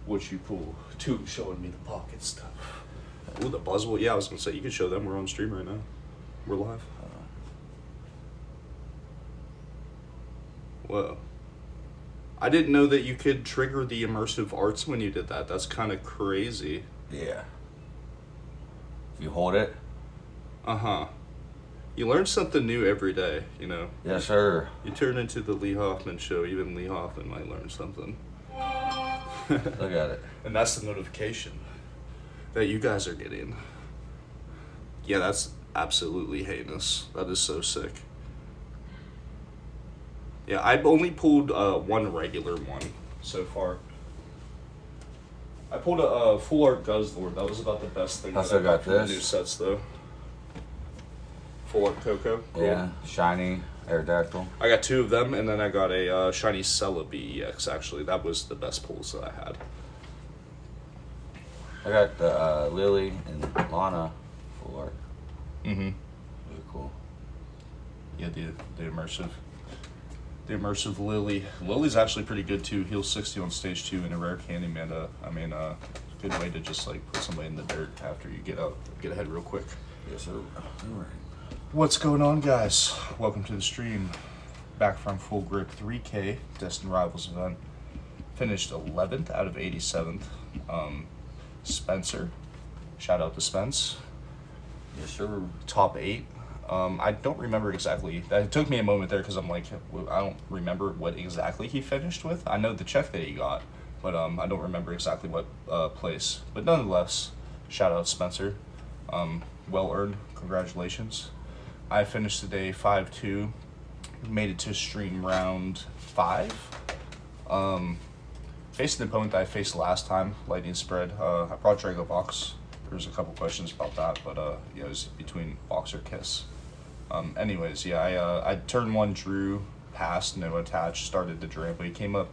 what you pull. Two showing me the pocket stuff. Ooh, the Buzzwell. Yeah, I was gonna say you can show them. We're on stream right now. We're live. Whoa. I didn't know that you could trigger the immersive arts when you did that. That's kind of crazy. Yeah. If you hold it. Uh-huh. You learn something new every day, you know? Yes, sir. You turn into the Lee Hoffman show. Even Lee Hoffman might learn something. Look at it. And that's the notification that you guys are getting. Yeah, that's absolutely heinous. That is so sick. Yeah, I've only pulled one regular one so far. I pulled a full art Guzzlord. That was about the best thing. I still got from the this. new sets though. Full art Coco. Cool. Yeah, shiny Aerodactyl. I got two of them, and then I got a shiny Celebi EX. Actually, that was the best pulls that I had. I got the Lily and Lana full art. Mm-hmm. Really cool. Yeah, the immersive Lily. Lily's actually pretty good too. Heals 60 on stage 2 in a rare candy manda. I mean, good way to just like put somebody in the dirt after you get ahead real quick. Yes, sir. All right. What's going on, guys? Welcome to the stream. Back from Full Grip 3K Destined Rivals event. Finished 11th out of 87th. Spencer, shout out to Spence. Yes, sir. Top 8. I don't remember exactly. It took me a moment there because I'm like, I don't remember what exactly he finished with. I know the check that he got, but I don't remember exactly what place. But nonetheless, shout out Spencer. Well earned. Congratulations. I finished today 5-2. Made it to stream round 5. Faced an opponent that I faced last time, Lightning Spread. I brought Drago Box. There's a couple questions about that, but yeah, it was between Box or Kiss. Anyways, yeah, I turned 1, drew, passed, no attach, started the Drampa. He came up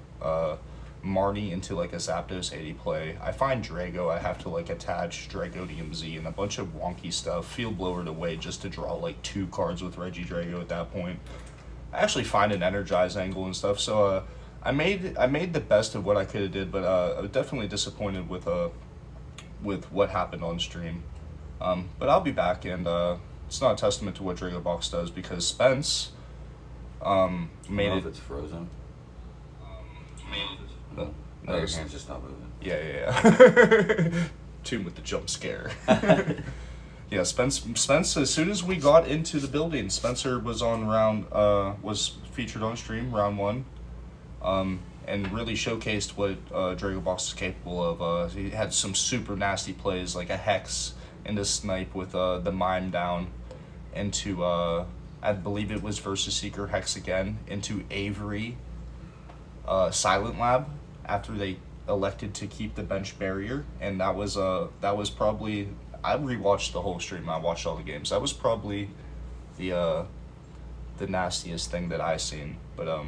Marnie into like a Zapdos 80 play. I find Drago, I have to like attach Dragonium Z and a bunch of wonky stuff, Field Blowered away just to draw like 2 cards with Regidrago at that point. I actually find an Energize angle and stuff, so I made the best of what I could have did, but I was definitely disappointed with what happened on stream. But I'll be back, and it's not a testament to what Drago Box does because Spence made I don't know it. if it's frozen. No, No, your hand's just not moving. Yeah. Tune with the jump scare. Yeah, Spence. As soon as we got into the building, Spencer was on was featured on stream round 1, and really showcased what Drago Box is capable of. He had some super nasty plays like a Hex into Snipe with the Mime down into I believe it was versus Seeker Hex again into Avery Silent Lab after they elected to keep the bench barrier, and that was probably, I rewatched the whole stream. I watched all the games. That was probably the nastiest thing that I seen. But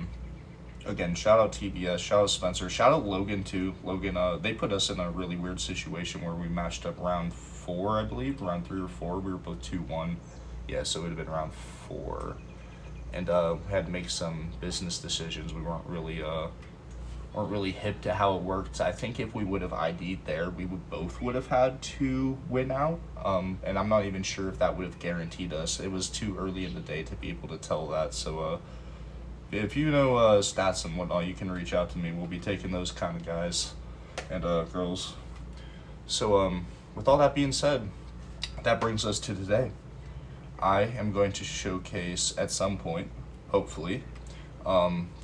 again, shout out TBS, shout out Spencer, shout out Logan too. Logan, they put us in a really weird situation where we matched up round 4, I believe, round 3 or 4. We were both 2-1. Yeah, so it would have been round 4, and had to make some business decisions. We weren't really hip to how it worked. I think if we would have ID'd there, we would have had to win out. And I'm not even sure if that would have guaranteed us. It was too early in the day to be able to tell that. So if you know stats and whatnot, you can reach out to me. We'll be taking those kind of guys and girls. So with all that being said, that brings us to today. I am going to showcase at some point, hopefully,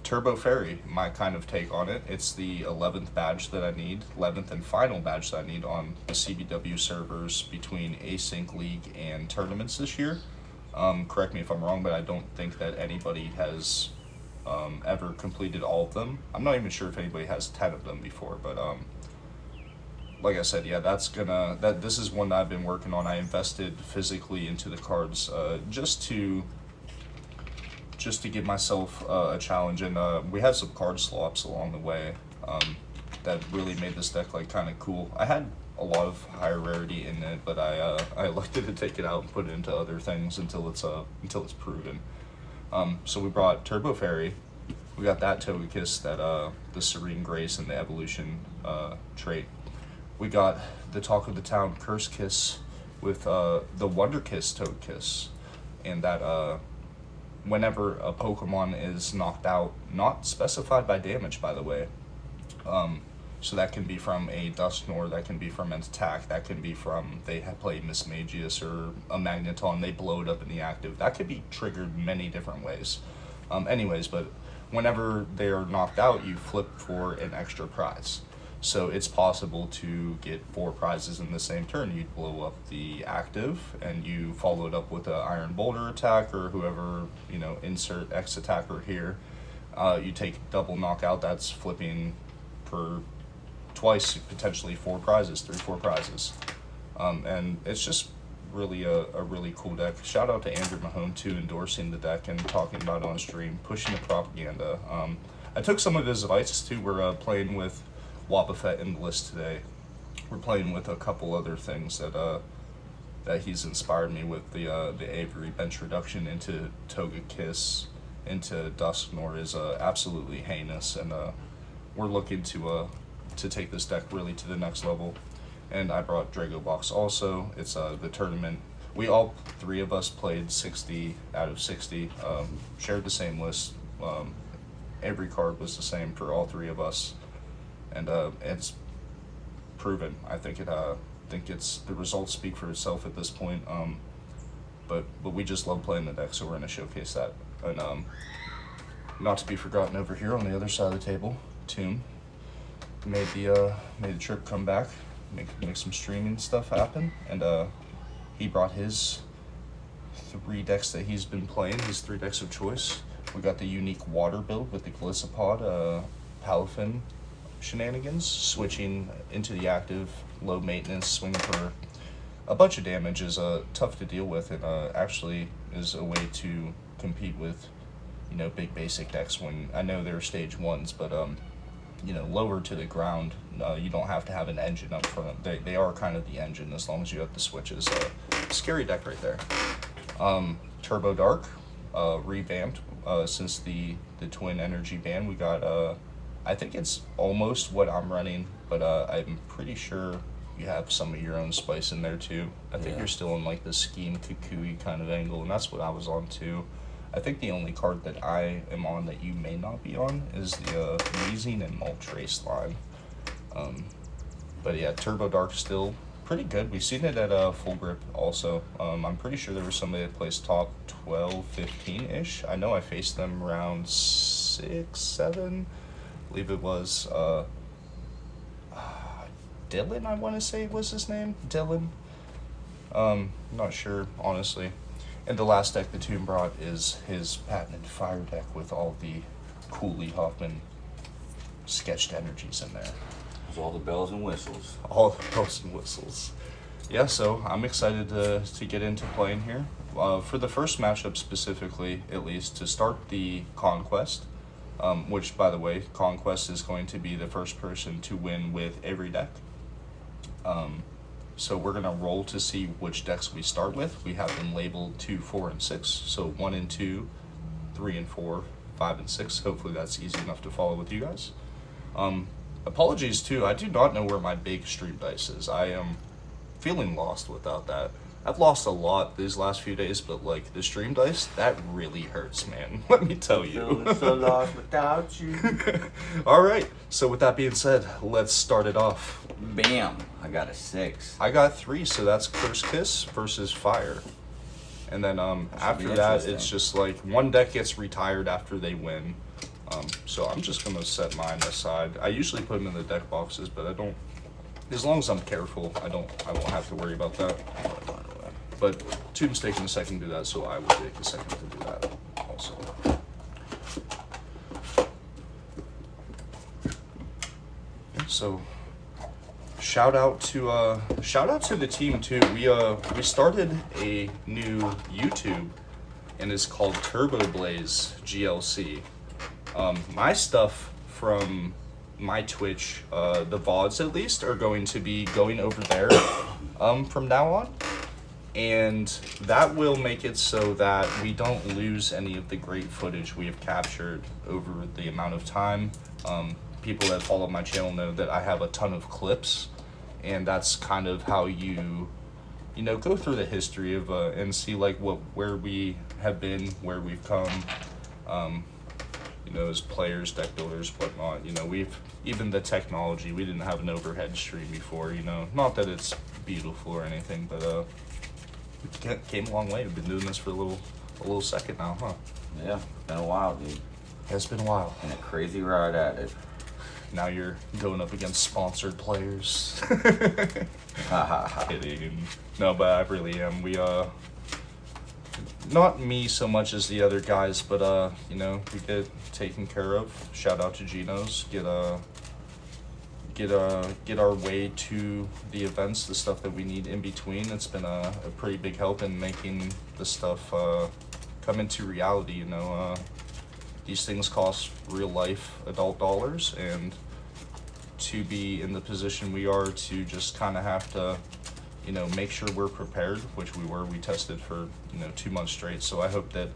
Turbo Fairy, my kind of take on it. It's the 11th badge that I need, 11th and final badge that I need on the CBW servers between Async League and tournaments this year. Correct me if I'm wrong, but I don't think that anybody has ever completed all of them. I'm not even sure if anybody has 10 of them before, but like I said, yeah, this is one that I've been working on. I invested physically into the cards just to give myself a challenge, and we had some card swaps along the way that really made this deck like kind of cool. I had a lot of higher rarity in it, but I elected to take it out and put it into other things until it's proven. So we brought Turbo Fairy, We got that Togekiss, that the Serene Grace and the Evolution trait. We got the talk of the town Curse Kiss with the Wonder Kiss Togekiss, and that whenever a Pokemon is knocked out, not specified by damage, by the way. So that can be from a Dusknoir, that can be from an attack, that can be from they play Mismagius or a Magneton, they blow it up in the active. That could be triggered many different ways. Anyways, but whenever they are knocked out, you flip for an extra prize. So it's possible to get 4 prizes in the same turn. You'd blow up the active, and you follow it up with an Iron Boulder attack, or whoever, insert X attacker here. You take double knockout, that's flipping for twice, potentially 4 prizes, 4 prizes. And it's just really a really cool deck. Shout out to Andrew Mahone too, endorsing the deck and talking about it on stream, pushing the propaganda. I took some of his advice too. We're playing with Wobbuffet in the list today. We're playing with a couple other things that he's inspired me with. The Avery bench reduction into Togekiss, into Dusknoir is absolutely heinous, and we're looking to take this deck really to the next level. And I brought Drago Box also. It's the tournament. We all 3 of us played 60 out of 60. Shared the same list. Every card was the same for all 3 of us, and it's proven. I think it's the results speak for itself at this point. But we just love playing the deck, so we're gonna showcase that. And not to be forgotten, over here on the other side of the table, Tomb made the trip come back, make some streaming stuff happen, and he brought his 3 decks that he's been playing, his 3 decks of choice. We got the unique water build with the Gliscopod, Palafin shenanigans, switching into the active, low maintenance, swinging for a bunch of damage is tough to deal with, and actually is a way to compete with, big basic decks when I know they're stage 1s, but lower to the ground, you don't have to have an engine up front. They are kind of the engine as long as you have the switches. Scary deck right there. Turbo Dark, revamped since the Twin Energy ban. We got, I think it's almost what I'm running, but I'm pretty sure you have some of your own spice in there too. I think you're still in like the Scheme Kukui kind of angle, and that's what I was on too. I think the only card that I am on that you may not be on is the Weezing and Moltres line. But yeah, Turbo Dark still pretty good. We've seen it at Full Grip also. I'm pretty sure there was somebody that placed top 12, 15-ish. I know I faced them around 6, 7. I believe it was Dylan, I want to say was his name. Dylan. Not sure, honestly. And the last deck the Tomb brought is his patented fire deck with all the Cooley Hoffman sketched energies in there. With all the bells and whistles. All the bells and whistles. Yeah, so I'm excited to get into playing here. For the first matchup specifically, at least, to start the Conquest, which, by the way, Conquest is going to be the first person to win with every deck. So we're going to roll to see which decks we start with. We have them labeled 2, 4, and 6. So 1 and 2, 3 and 4, 5 and 6. Hopefully that's easy enough to follow with you guys. Apologies too, I do not know where my big stream dice is. I am feeling lost without that. I've lost a lot these last few days, but like the stream dice, that really hurts, man. Let me tell you. Feeling so lost without you. Alright, so with that being said, let's start it off. Bam! I got a 6. I got 3, so that's Curse Kiss versus Fire. And then after that, it's just like one deck gets retired after they win. So I'm just going to set mine aside. I usually put them in the deck boxes, but I don't, as long as I'm careful, I won't have to worry about that. But Tomb's taking a second to do that, so I will take a second to do that also. So shout out to the team too. We started a new YouTube, and it's called Turbo Blaze GLC. My stuff from my Twitch, the VODs at least, are going to be going over there from now on. And that will make it so that we don't lose any of the great footage we have captured over the amount of time. People that follow my channel know that I have a ton of clips, and that's kind of how you go through the history of and see like where we have been, where we've come, as players, deck builders, whatnot. We've even the technology. We didn't have an overhead stream before. Not that it's beautiful or anything, but we came a long way. We've been doing this for a little second now, huh? Yeah, been a while, dude. It's been a while. And a crazy ride at it. Now you're going up against sponsored players. Kidding. No, but I really am. We not me so much as the other guys, but we get taken care of. Shout out to Geno's. Get our way to the events, the stuff that we need in between. It's been a pretty big help in making the stuff come into reality. These things cost real life adult dollars, and to be in the position we are to just kind of have to make sure we're prepared, which we were. We tested for 2 months straight, so I hope that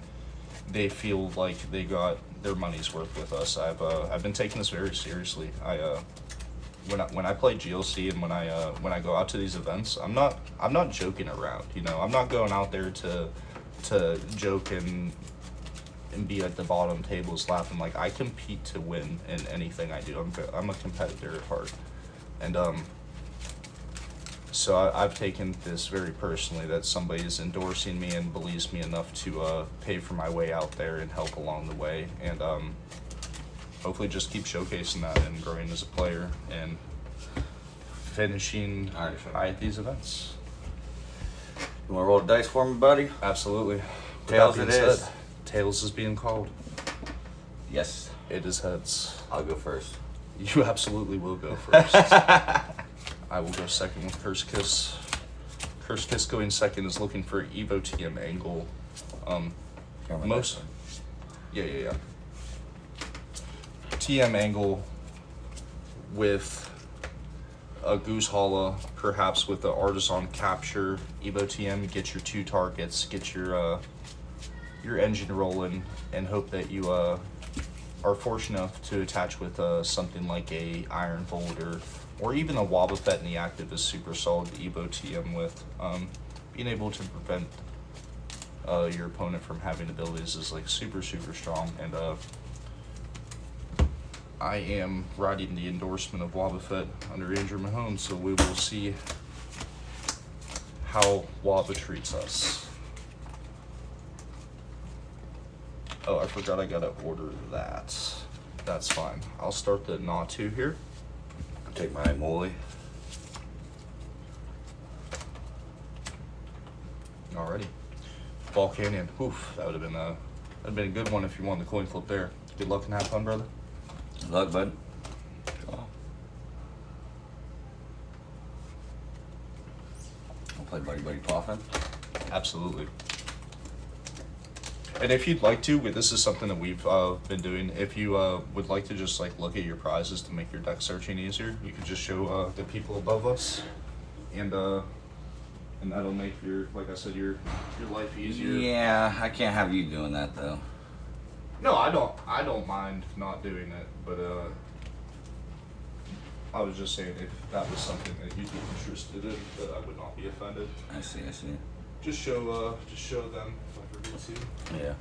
they feel like they got their money's worth with us. I've been taking this very seriously. When I play GLC and when I go out to these events, I'm not joking around. I'm not going out there to joke and be at the bottom tables laughing. Like, I compete to win in anything I do. I'm a competitor at heart, and so I've taken this very personally that somebody is endorsing me and believes me enough to pay for my way out there and help along the way, and hopefully just keep showcasing that and growing as a player and finishing high at these events. You want to roll the dice for me, buddy? Absolutely. With Tails that it being is. said, Tails is being called. Yes. It is heads. I'll go first. You absolutely will go first. I will go second with Curse Kiss. Curse Kiss going second is looking for Evo TM angle. Most. Yeah. TM angle with a Goose Holla, perhaps with the Artisan Capture. Evo TM, get your 2 targets, get your engine rolling, and hope that you are fortunate enough to attach with something like a Iron Bolt or even a Wobbuffet in the active is super solid to Evo TM with. Being able to prevent your opponent from having abilities is like super strong, and I am riding the endorsement of Wobbuffet under Andrew Mahone, so we will see how Wobba treats us. Oh, I forgot I gotta order that. That's fine. I'll start the Natu here. Take my moly. Alrighty. Ball Canyon. Oof, that would have been a good one if you won the coin flip there. Good luck and have fun, brother. Good luck, bud. Oh. I'll play Buddy Buddy Poffin. Absolutely. And if you'd like to, this is something that we've been doing. If you would like to just like look at your prizes to make your deck searching easier, you could just show the people above us, and that'll make like I said, your life easier. Yeah, I can't have you doing that though. No, I don't mind not doing it, but I was just saying if that was something that you'd be interested in, that I would not be offended. I see. Just show them if I forget to. Yeah.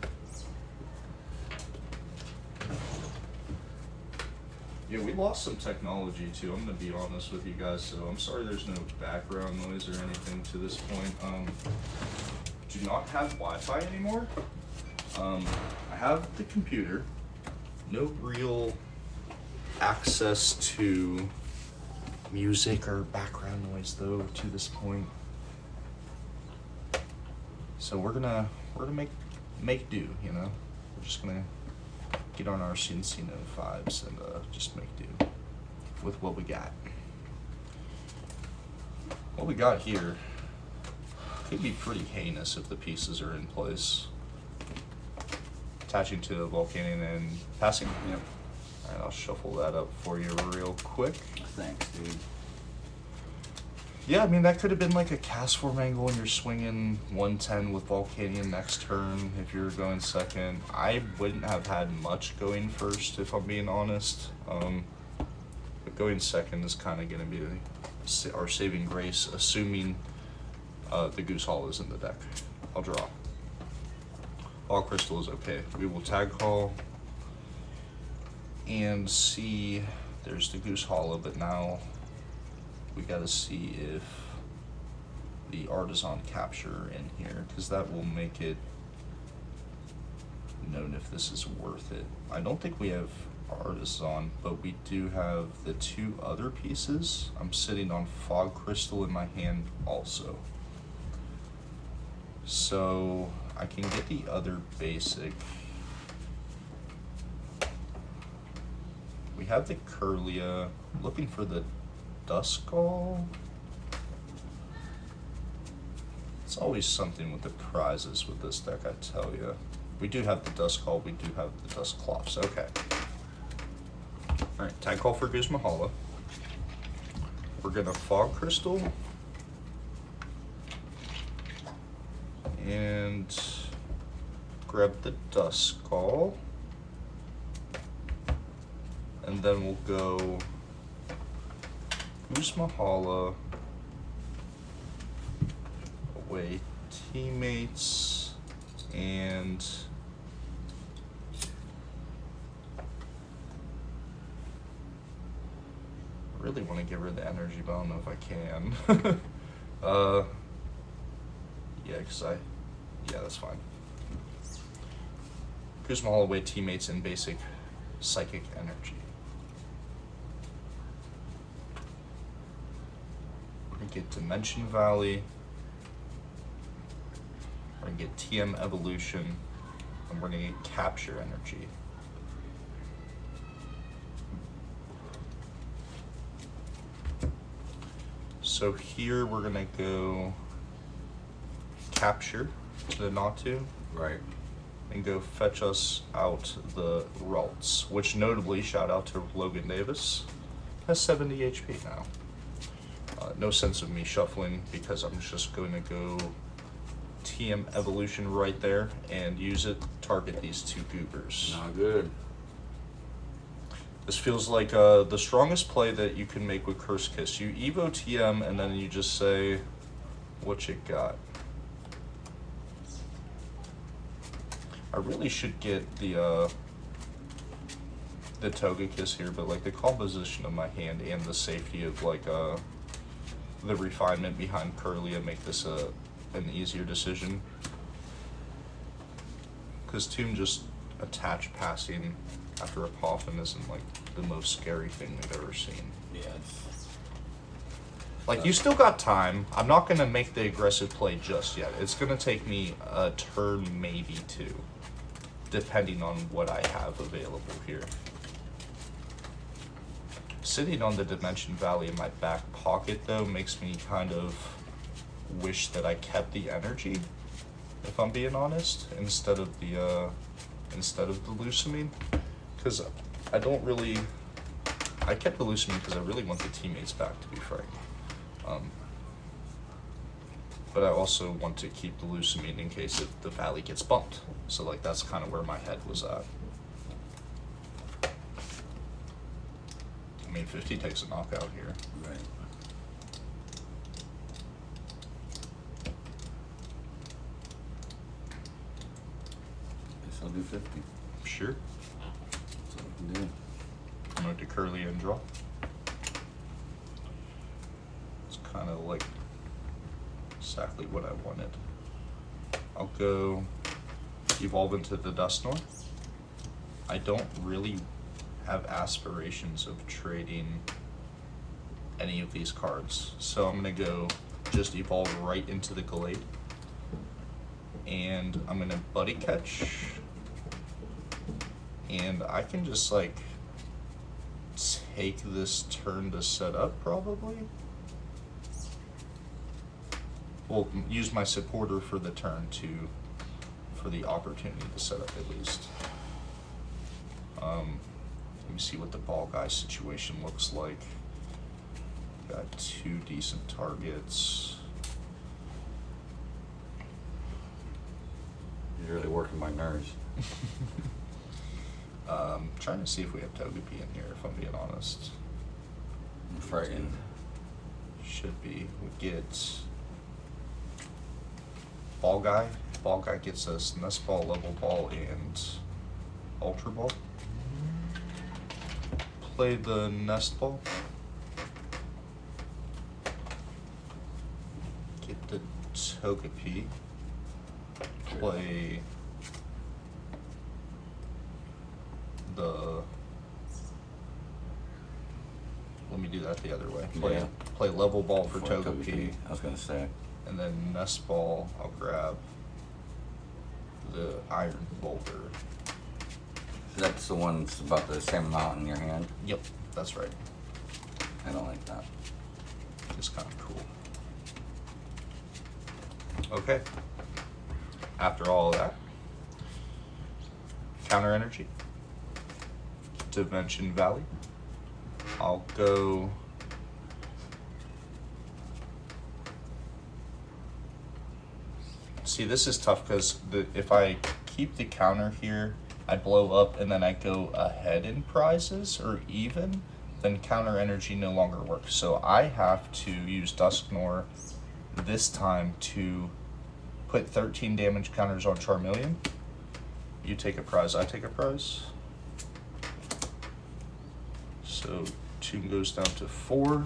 Yeah, we lost some technology too. I'm gonna be honest with you guys, so I'm sorry there's no background noise or anything to this point. Do not have Wi-Fi anymore. I have the computer. No real access to music or background noise though to this point. So we're gonna make do, We're just gonna get on our Cincinnati vibes and just make do with what we got. What we got here could be pretty heinous if the pieces are in place. Attaching to the Volcanion and passing. Yep. Alright, I'll shuffle that up for you real quick. Thanks, dude. Yeah, I mean, that could have been like a cast form angle and you're swinging 110 with Volcanion next turn if you're going second. I wouldn't have had much going first, if I'm being honest. But going second is kind of going to be our saving grace, assuming the Goose Hall is in the deck. I'll draw. All Crystal is okay. We will tag call and see. There's the Goose Hollow, but now we gotta see if the Artisan Capture in here, because that will make it known if this is worth it. I don't think we have Artisan, but we do have the two other pieces. I'm sitting on Fog Crystal in my hand also. So I can get the other basic. We have the Curlia, looking for the Duskull. It's always something with the prizes with this deck, I tell you. We do have the Duskull, we do have the Dusclops, okay. Alright, tag call for Guzma Hala. We're gonna Fog Crystal. And grab the Duskull. And then we'll go Guzma Hala, away teammates, and I really want to give her the energy, but I don't know if I can. Yeah, yeah, that's fine. Guzma Hala, away teammates, and basic psychic energy. We're gonna get Dimension Valley. We're gonna get TM Evolution, and we're gonna get Capture Energy. So here we're gonna go Capture to the Natu. Right. And go fetch us out the Ralts, which notably, shout out to Logan Davis, has 70 HP now. No sense of me shuffling because I'm just going to go TM Evolution right there and use it, target these two goobers. Not good. This feels like the strongest play that you can make with Curse Kiss. You Evo TM and then you just say, what you got? I really should get the Togekiss here, but like the composition of my hand and the safety of like the refinement behind Curlia make this an easier decision. Because Tomb just attach passing after a Poffin isn't like the most scary thing we've ever seen. Yeah. Like, you still got time. I'm not going to make the aggressive play just yet. It's going to take me a turn, maybe two, depending on what I have available here. Sitting on the Dimension Valley in my back pocket, though, makes me kind of wish that I kept the energy, if I'm being honest, instead of the Lucamine. Because I don't really... I kept the Lucamine because I really want the teammates back, to be frank. But I also want to keep the Lucamine in case if the Valley gets bumped. So like that's kind of where my head was at. I mean, 50 takes a knockout here. Right. Guess I'll do 50. Sure. That's all I can do. I'm going to Curlia and draw. It's kind of like exactly what I wanted. I'll go evolve into the Dusknoir. I don't really have aspirations of trading any of these cards, so I'm gonna go just evolve right into the Glade, and I'm gonna Buddy Catch, and I can just like take this turn to set up probably. Well, use my supporter for the turn for the opportunity to set up at least. Let me see what the ball guy situation looks like. Got 2 decent targets. You're really working my nerves. Trying to see if we have Togepi in here, if I'm being honest. I'm frightened. Should be. We get Ball Guy. Ball Guy gets us Nest Ball, Level Ball, and Ultra Ball. Play the Nest Ball. Get the Togepi. Play the... Let me do that the other way. Play Level Ball for Togepi. I was gonna say. And then Nest Ball, I'll grab the Iron Boulder. So that's the one that's about the same amount in your hand? Yep, that's right. I don't like that. Just kind of cool. Okay. After all of that, Counter Energy, Dimension Valley. I'll go... See, this is tough because if I keep the counter here, I blow up and then I go ahead in prizes or even, then Counter Energy no longer works. So I have to use Dusknoir this time to put 13 damage counters on Charmeleon. You take a prize, I take a prize. So 2 goes down to 4.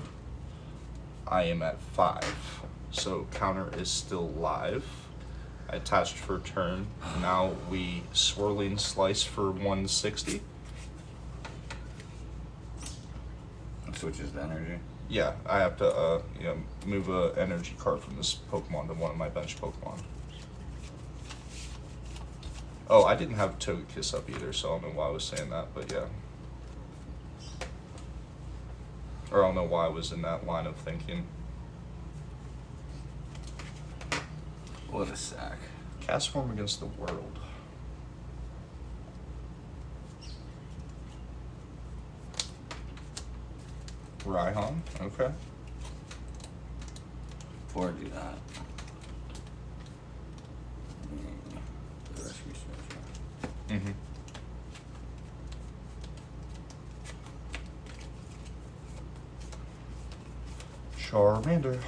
I am at 5. So counter is still live. I attached for turn. Now we Swirling Slice for 160. Switches the energy. Yeah, I have to move a energy card from this Pokemon to one of my bench Pokemon. Oh, I didn't have Togekiss up either, so I don't know why I was saying that, but yeah. Or I don't know why I was in that line of thinking. What a sack. Cast Form against the world. Raihan, okay. Before I do that. The rescue special. Mm-hmm. Charmander.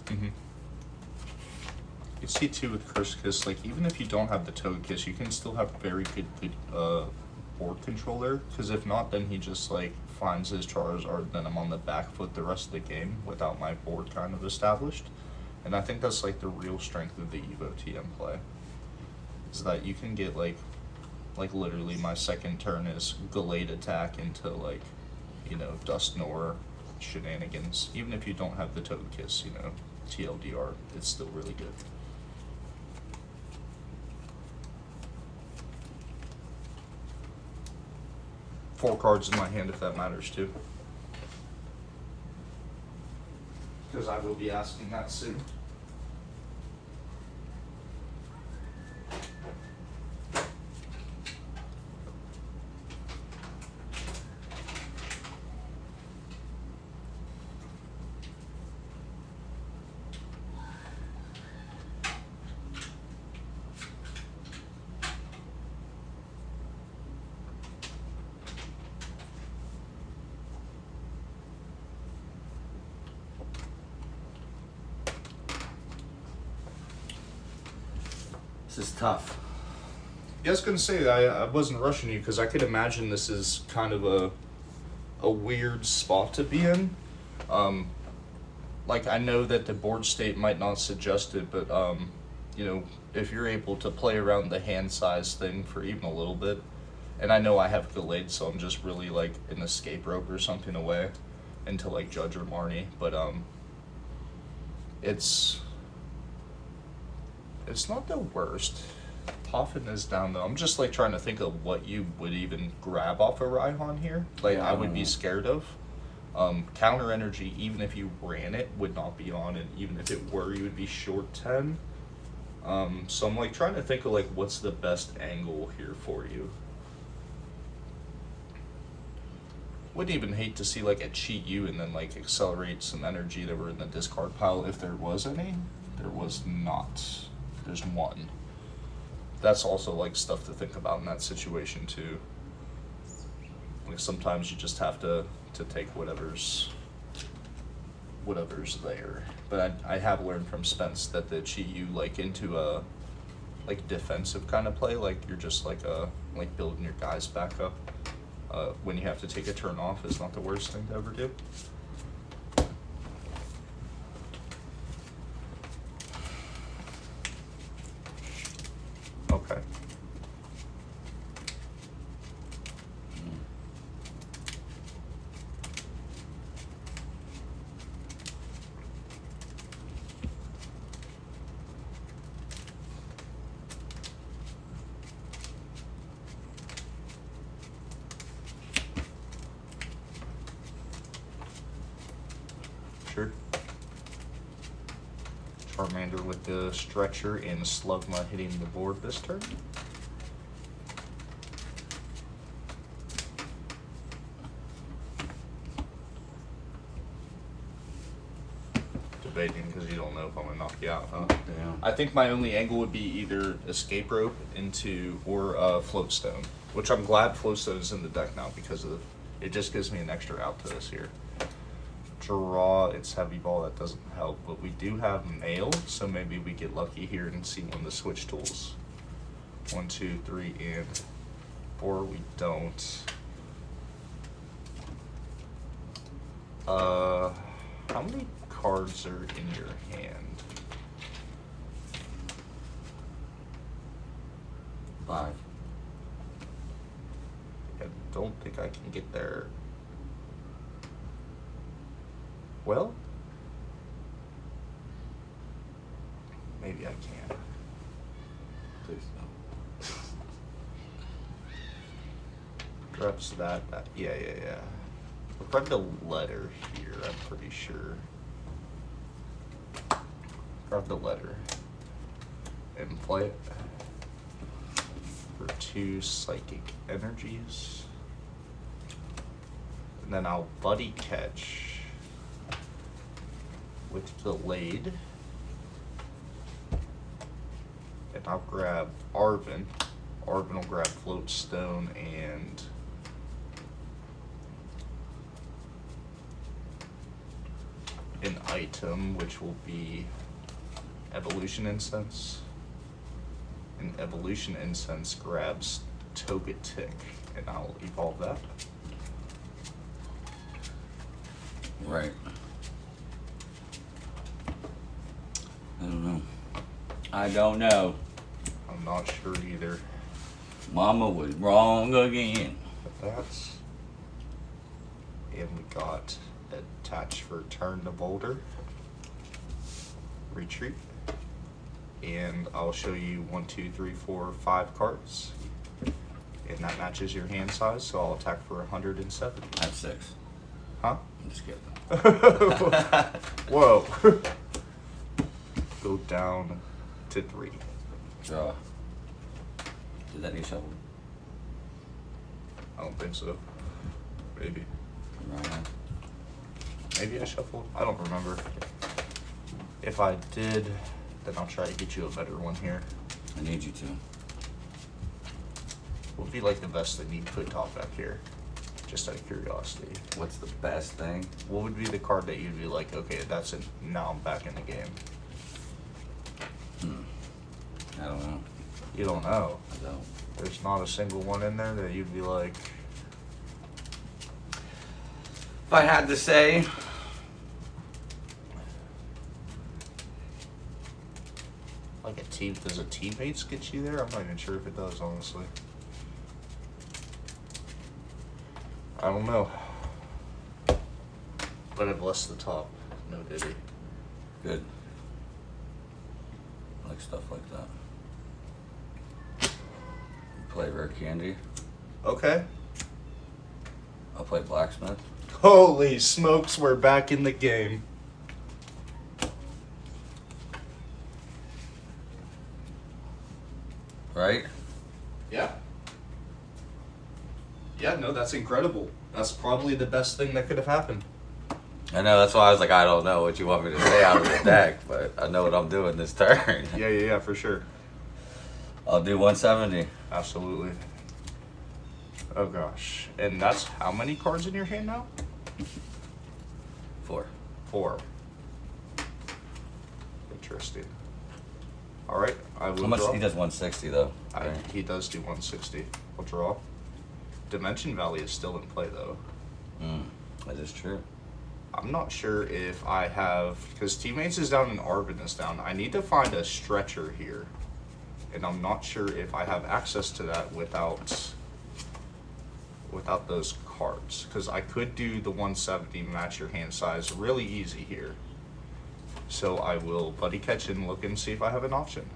Mm-hmm. You see too with Curse Kiss, like even if you don't have the Togekiss, you can still have very good board control there. Because if not, then he just like finds his Charizard, then I'm on the back foot the rest of the game without my board kind of established. And I think that's like the real strength of the Evo TM play. Is that you can get like literally my second turn is Gallade attack into like, Dusknoir shenanigans. Even if you don't have the Togekiss, TLDR, it's still really good. Four cards in my hand if that matters too. Because I will be asking that soon. This is tough. Yeah, I was gonna say I wasn't rushing you because I could imagine this is kind of a weird spot to be in. Like I know that the board state might not suggest it, but if you're able to play around the hand size thing for even a little bit, and I know I have Gallade, so I'm just really like an escape rope or something away into like Judge or Marnie, but it's not the worst. Poffin is down though. I'm just like trying to think of what you would even grab off a Raihan here. Like Yeah, I would be scared of. Counter Energy, even if you ran it, would not be on, and even if it were, you would be short 10. So I'm like trying to think of like what's the best angle here for you. Would even hate to see like a cheat you and then like accelerate some energy that were in the discard pile if there was any. There was not. There's one. That's also like stuff to think about in that situation too. Like sometimes you just have to take whatever's there. But I have learned from Spence that the cheat you like into a like defensive kind of play, like you're just like building your guys back up. When you have to take a turn off is not the worst thing to ever do. Okay. Sure. Charmander with the stretcher and Slugma hitting the board this turn. Debating because you don't know if I'm gonna knock you out, huh? Yeah. I think my only angle would be either escape rope into or float stone, which I'm glad float stone is in the deck now because of it just gives me an extra out to this here. Draw, it's heavy ball, that doesn't help, but we do have mail, so maybe we get lucky here and see one of the switch tools. 1, 2, 3, and 4. We don't. How many cards are in your hand? 5. I don't think I can get there. Well, maybe I can. Please no. Grabs that. Yeah. We'll grab the letter here, I'm pretty sure. Grab the letter and play it for 2 psychic energies. And then I'll buddy catch with delayed. And I'll grab Arvin. Arvin will grab float stone and an item, which will be evolution incense. And evolution incense grabs Togetic, and I'll evolve that. Right. I don't know. I'm not sure either. Mama was wrong again. But that's. And we got attach for turn to boulder. Retreat. And I'll show you 1, 2, 3, 4, 5 cards. And that matches your hand size, so I'll attack for 107. That's 6. Huh? I'm just kidding. Whoa. Go down to 3. Draw. Did that get shuffled? I don't think so. Maybe. Right now. Maybe I shuffled. I don't remember. If I did, then I'll try to get you a better one here. I need you to. What would be like the best thing you could put top back here? Just out of curiosity. What's the best thing? What would be the card that you'd be like, okay, that's it. Now I'm back in the game. I don't know. You don't know. I don't. There's not a single one in there that you'd be like, If I had to say, like a team. Does a teammates get you there? I'm not even sure if it does, honestly. I don't know. But I bless the top. No diddy. good. I like stuff like that. Play Rare Candy. Okay. I'll play Blacksmith. Holy smokes, we're back in the game. Right? Yeah. Yeah, no, that's incredible. That's probably the best thing that could have happened. I know, that's why I was like, I don't know what you want me to say out of the deck, but I know what I'm doing this turn. Yeah, for sure. I'll do 170. Absolutely. Oh gosh. And that's how many cards in your hand now? 4. 4. Interesting. All right, I will How much? draw. He does 160 though. He does do 160. I'll draw. Dimension Valley is still in play though. That is true. I'm not sure if I have, because Teammates is down and Arvin is down. I need to find a stretcher here. And I'm not sure if I have access to that without those cards. Because I could do the 170 match your hand size really easy here. So I will buddy catch and look and see if I have an option.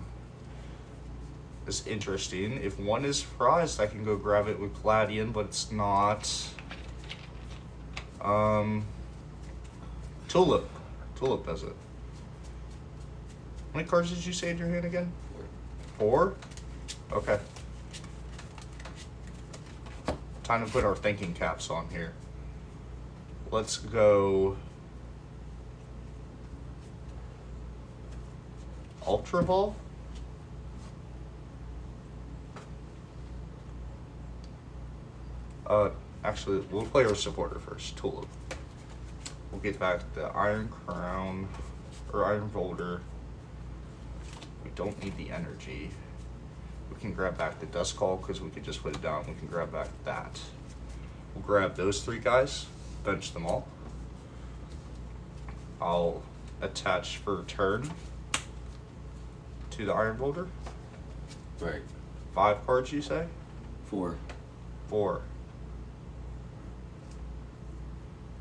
It's interesting. If one is prized, I can go grab it with Gladian, but it's not. Tulip. Tulip does it. How many cards did you say in your hand again? 4? Okay. Time to put our thinking caps on here. Let's go Ultra Ball. Actually, we'll play our supporter first, Tulip. We'll get back the Iron Crown, or Iron Boulder. We don't need the energy. We can grab back the Dust Call because we could just put it down. We can grab back that. We'll grab those 3 guys, bench them all. I'll attach for turn to the Iron Boulder. Right. 5 cards, you say? 4. 4.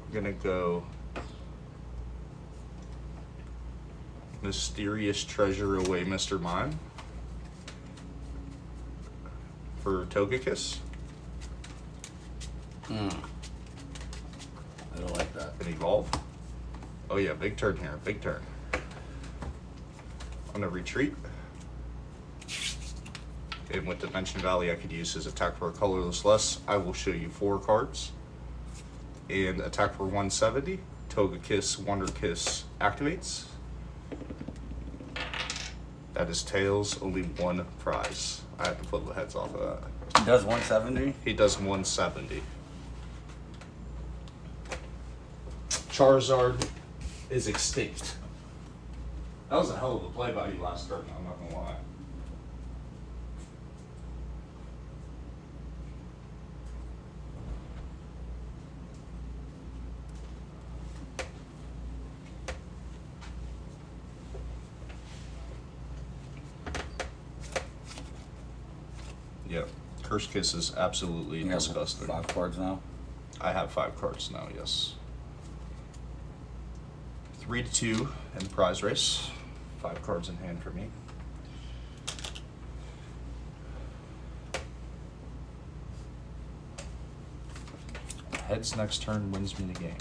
I'm gonna go Mysterious Treasure Away, Mr. Mime for Togekiss. I don't like that. And Evolve. Oh yeah, big turn here, big turn. I'm gonna retreat. And with Dimension Valley, I could use his attack for a colorless less. I will show you 4 cards. And attack for 170. Togekiss, Wonder Kiss activates. That is Tails, only 1 prize. I have to flip the heads off of that. He does 170? He does 170. Charizard is extinct. That was a hell of a play by you last turn, I'm not gonna lie. Yep. Curse Kiss is absolutely You have disgusting. 5 cards now? I have 5 cards now, yes. 3-2 in the prize race. 5 cards in hand for me. Heads next turn wins me the game.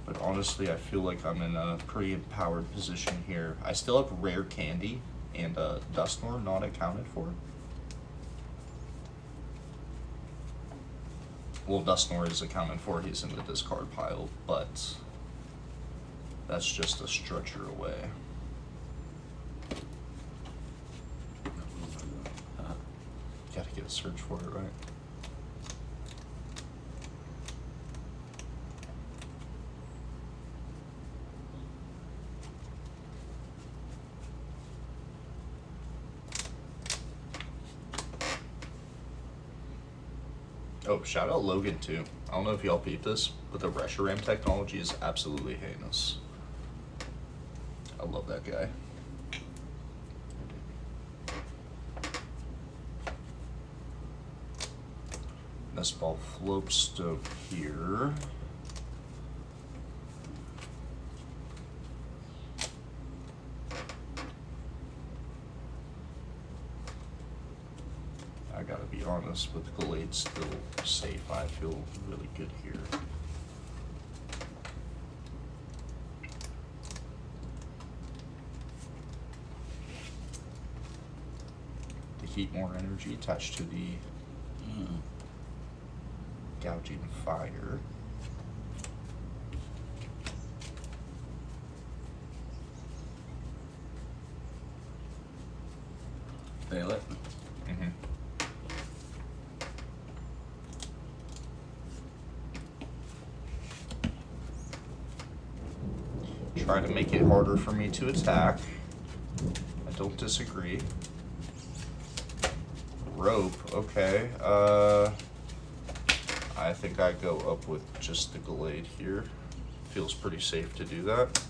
But honestly, I feel like I'm in a pretty empowered position here. I still have Rare Candy and Dusknoir not accounted for. Well, Dusknoir is accounted for, he's in the discard pile, but that's just a stretcher away. Gotta get a search for it, right? Oh, shout out Logan too. I don't know if y'all peeped this, but the Reshiram technology is absolutely heinous. I love that guy. This ball floats to here. I gotta be honest, with Glade still safe, I feel really good here. The heat more energy attached to the gouging fire. Fail it. Mm-hmm. Try to make it harder for me to attack. I don't disagree. Rope, okay. I think I go up with just the Glade here. Feels pretty safe to do that.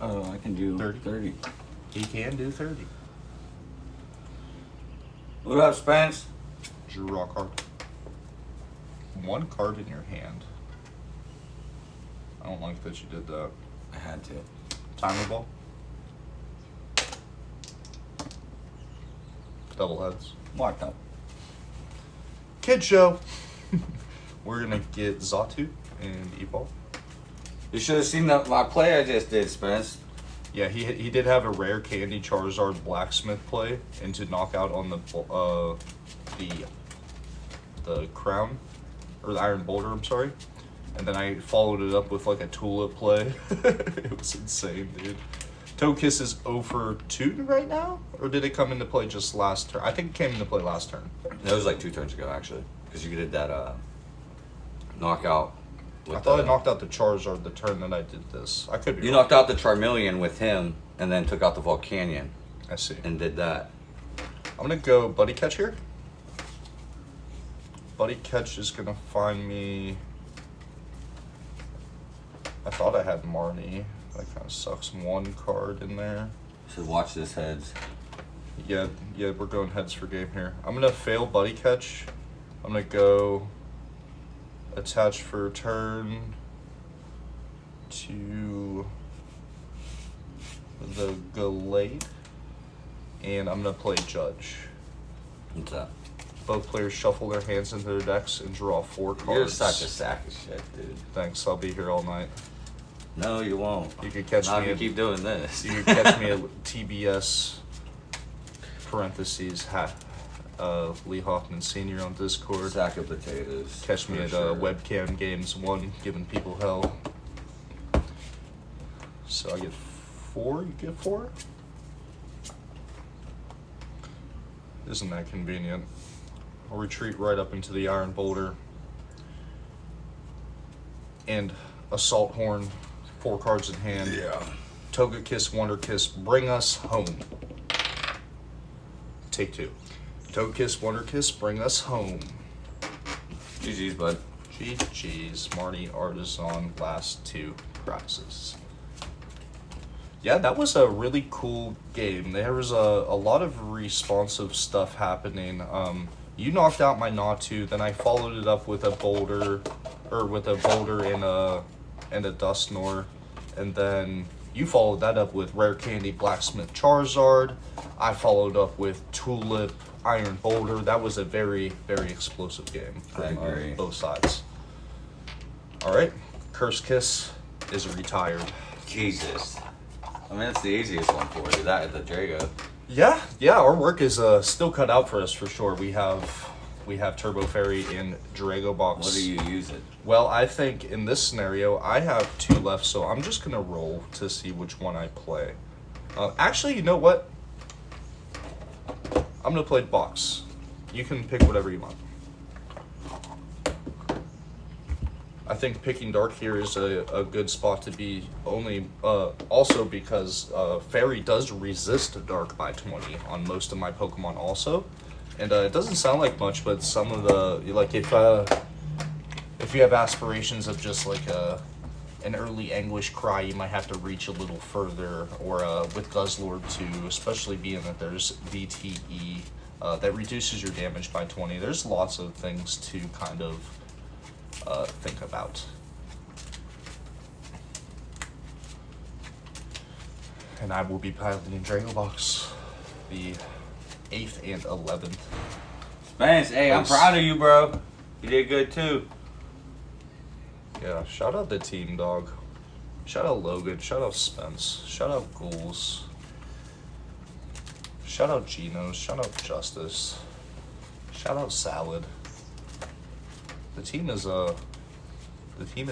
Oh, I can do 30. He can do 30. What up, Spence? Draw card. One card in your hand. I don't like that you did that. I had to. Timer ball. Double heads. Locked up. Kid show. We're gonna get Zatu and E-ball. You should have seen my play I just did, Spence. Yeah, he did have a rare Candy Charizard Blacksmith play into knockout on the crown, or the Iron Boulder, I'm sorry. And then I followed it up with like a Tulip play. It was insane, dude. Togekiss is 0 for 2 right now? Or did it come into play just last turn? I think it came into play last turn. That was like 2 turns ago, actually. Because you did that knockout. I thought I knocked out the Charizard the turn that I did this. I could be You wrong. knocked out the Charmeleon with him, and then took out the Volcanion. I see. And did that. I'm gonna go Buddy Catch here. Buddy Catch is gonna find me. I thought I had Marnie. That kind of sucks. One card in there. So watch this heads. Yeah, we're going heads for game here. I'm gonna fail Buddy Catch. I'm gonna go attach for turn to the Glade, and I'm gonna play Judge. What's up? Both players shuffle their hands into their decks and draw 4 cards. You're such a sack of shit, dude. Thanks, I'll be here all night. No, you won't. You could catch Not me if you at, keep doing this. you could catch me at TBS parentheses Lee Hoffman Sr. on Discord. Sack of potatoes. Catch me for at sure. Webcam Games 1, giving people hell. So I get 4, you get 4? Isn't that convenient? I'll retreat right up into the Iron Boulder. And Assault Horn, 4 cards in hand. Yeah. Togekiss, Wonder Kiss, bring us home. Take 2. Togekiss, Wonder Kiss, bring us home. GG's, bud. GG's, Marty Artisan, last 2 prizes. Yeah, that was a really cool game. There was a lot of responsive stuff happening. You knocked out my Natu, then I followed it up with a Boulder, and a Dusknoir, and then you followed that up with Rare Candy Blacksmith Charizard. I followed up with Tulip Iron Boulder. That was a very, very explosive game I from agree. both sides. All right, Curse Kiss is retired. Jesus. I mean, that's the easiest one for you. That is the Drago. Yeah, our work is still cut out for us for sure. We have Turbo Fairy in Drago Box. What do you use it? Well, I think in this scenario, I have 2 left, so I'm just going to roll to see which one I play. Actually, you know what? I'm going to play Box. You can pick whatever you want. I think picking Dark here is a good spot to be, only also because Fairy does resist Dark by 20 on most of my Pokemon also. And it doesn't sound like much, but some of the, like if you have aspirations of just like an early Anguish Cry, you might have to reach a little further, or with Guzzlord too, especially being that there's VTE that reduces your damage by 20. There's lots of things to kind of think about. And I will be piloting Drago Box the 8th and 11th. Spence, hey, I'm Nice. proud of you, bro. You did good too. Yeah, shout out the team, dog. Shout out Logan. Shout out Spence. Shout out Ghouls. Shout out Genos. Shout out Justice. Shout out Salad. The team is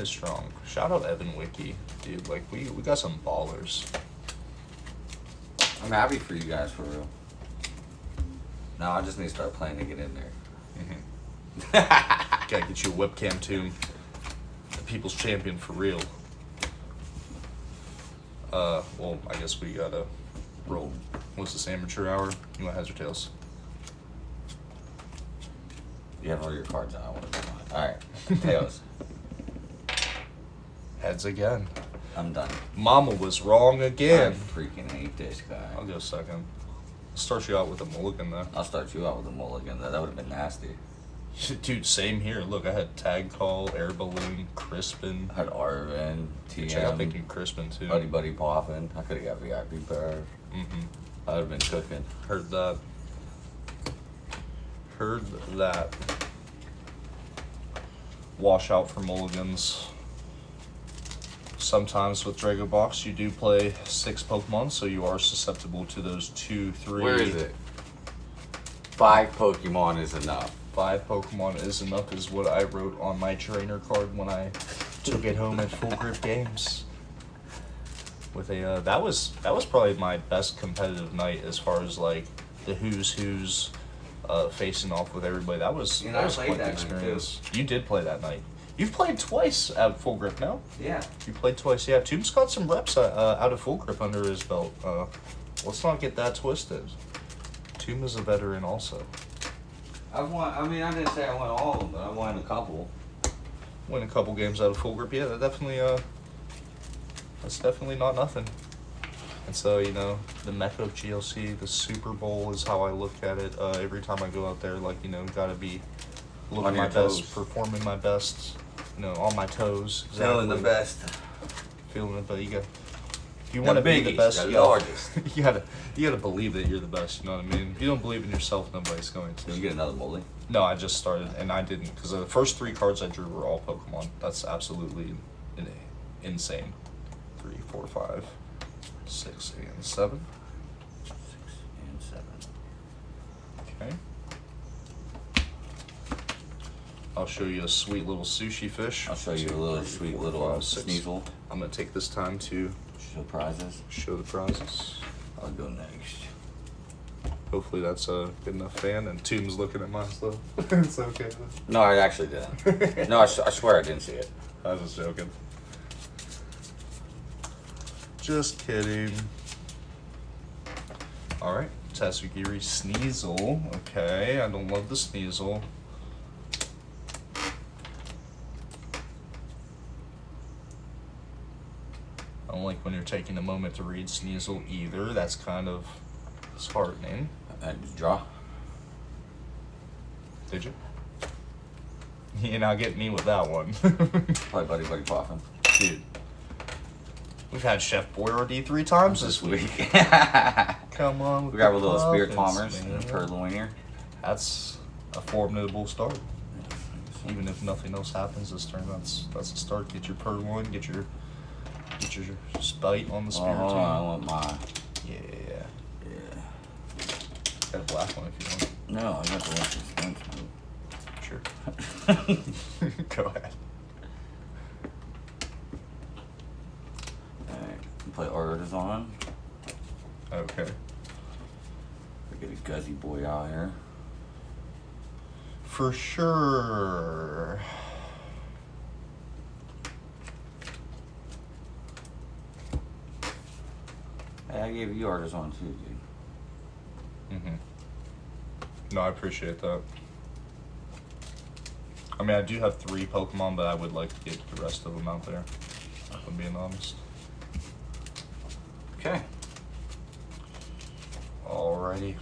strong. Shout out Evan Wiki, dude. Like we got some ballers. I'm happy for you guys, for real. Now I just need to start playing to get in there. Gotta get you a webcam too. The people's champion for real. Well, I guess we gotta roll. What's this, amateur hour? You want heads or tails? You have all your cards out. I want to do mine. All right, tails. Heads again. I'm done. Mama was wrong again. I freaking hate this guy. I'll go second. Start you out with a mulligan though. I'll start you out with a mulligan. That would have been nasty. Dude, same here. Look, I had Tag Call, Air Balloon, Crispin. I had Arvin, Check out TM, thinking Crispin too. Buddy Poffin. I could have got VIP power. I would have been cooking. Heard that. Heard that. Wash out for mulligans. Sometimes with Drago Box you do play 6 Pokemon, so you are susceptible to those 2, 3. Where is it? 5 Pokemon is enough. 5 Pokemon is enough is what I wrote on my trainer card when I took it home at Full Grip Games. With a that was probably my best competitive night as far as like the who's facing off with everybody. That was You know, that I was played quite the that night, experience. You did play that night. You've played twice at Full Grip, no? Yeah. You played twice, yeah. Tomb's got some reps out of Full Grip under his belt. Let's not get that twisted. Tomb is a veteran also. I won. I mean, I didn't say I won all of them, but I won a couple. Win a couple games out of Full Grip, yeah. That's definitely not nothing. And so, you know, the mecca of GLC, the Super Bowl is how I look at it. Every time I go out there, like, you know, gotta be looking On your my toes. best, performing my best, you know, on my toes. Feeling the exactly. best. Feeling it, but you got. If you want to be the biggest, best, the you gotta, largest. you gotta believe that you're the best. You know what I mean? If you don't believe in yourself, nobody's going to. Did you get another molly? No, I just started and I didn't because the first 3 cards I drew were all Pokemon. That's absolutely insane. 3, 4, 5, 6, and 7. 6 and 7. Okay. I'll show you a sweet little sushi fish. I'll show you a little sweet little sneasel. I'm gonna take this time to Show prizes. show the prizes. I'll go next. Hopefully that's a good enough fan. And Tomb's looking at mine still. It's okay. No, I actually didn't. No, I swear I didn't see it. I was just joking. Just kidding. Alright, Tatsugiri Sneasel. Okay, I don't love the Sneasel. I don't like when you're taking a moment to read Sneasel either. That's kind of disheartening. And just draw. Did you? You're not getting me with that one. Probably Buddy Poffin. Dude. We've had Chef Boyardee 3 times this week. Come on. With We got a the little Spirit Puffins, Palmers man. and a Purloiner. That's a formidable start. Even if nothing else happens this turn, that's a start. Get your Purloin, get your Spite on the Spirit Oh, team. I want mine. Yeah. Yeah. Got a black one if you want. No, I got the one from Spence. Sure. Go ahead. Alright, play Artisan. Okay. We get a Guzzy boy out here. For sure. Hey, I gave you Artisan too, dude. No, I appreciate that. I mean, I do have 3 Pokemon, but I would like to get the rest of them out there, if I'm being honest. Okay. Alrighty.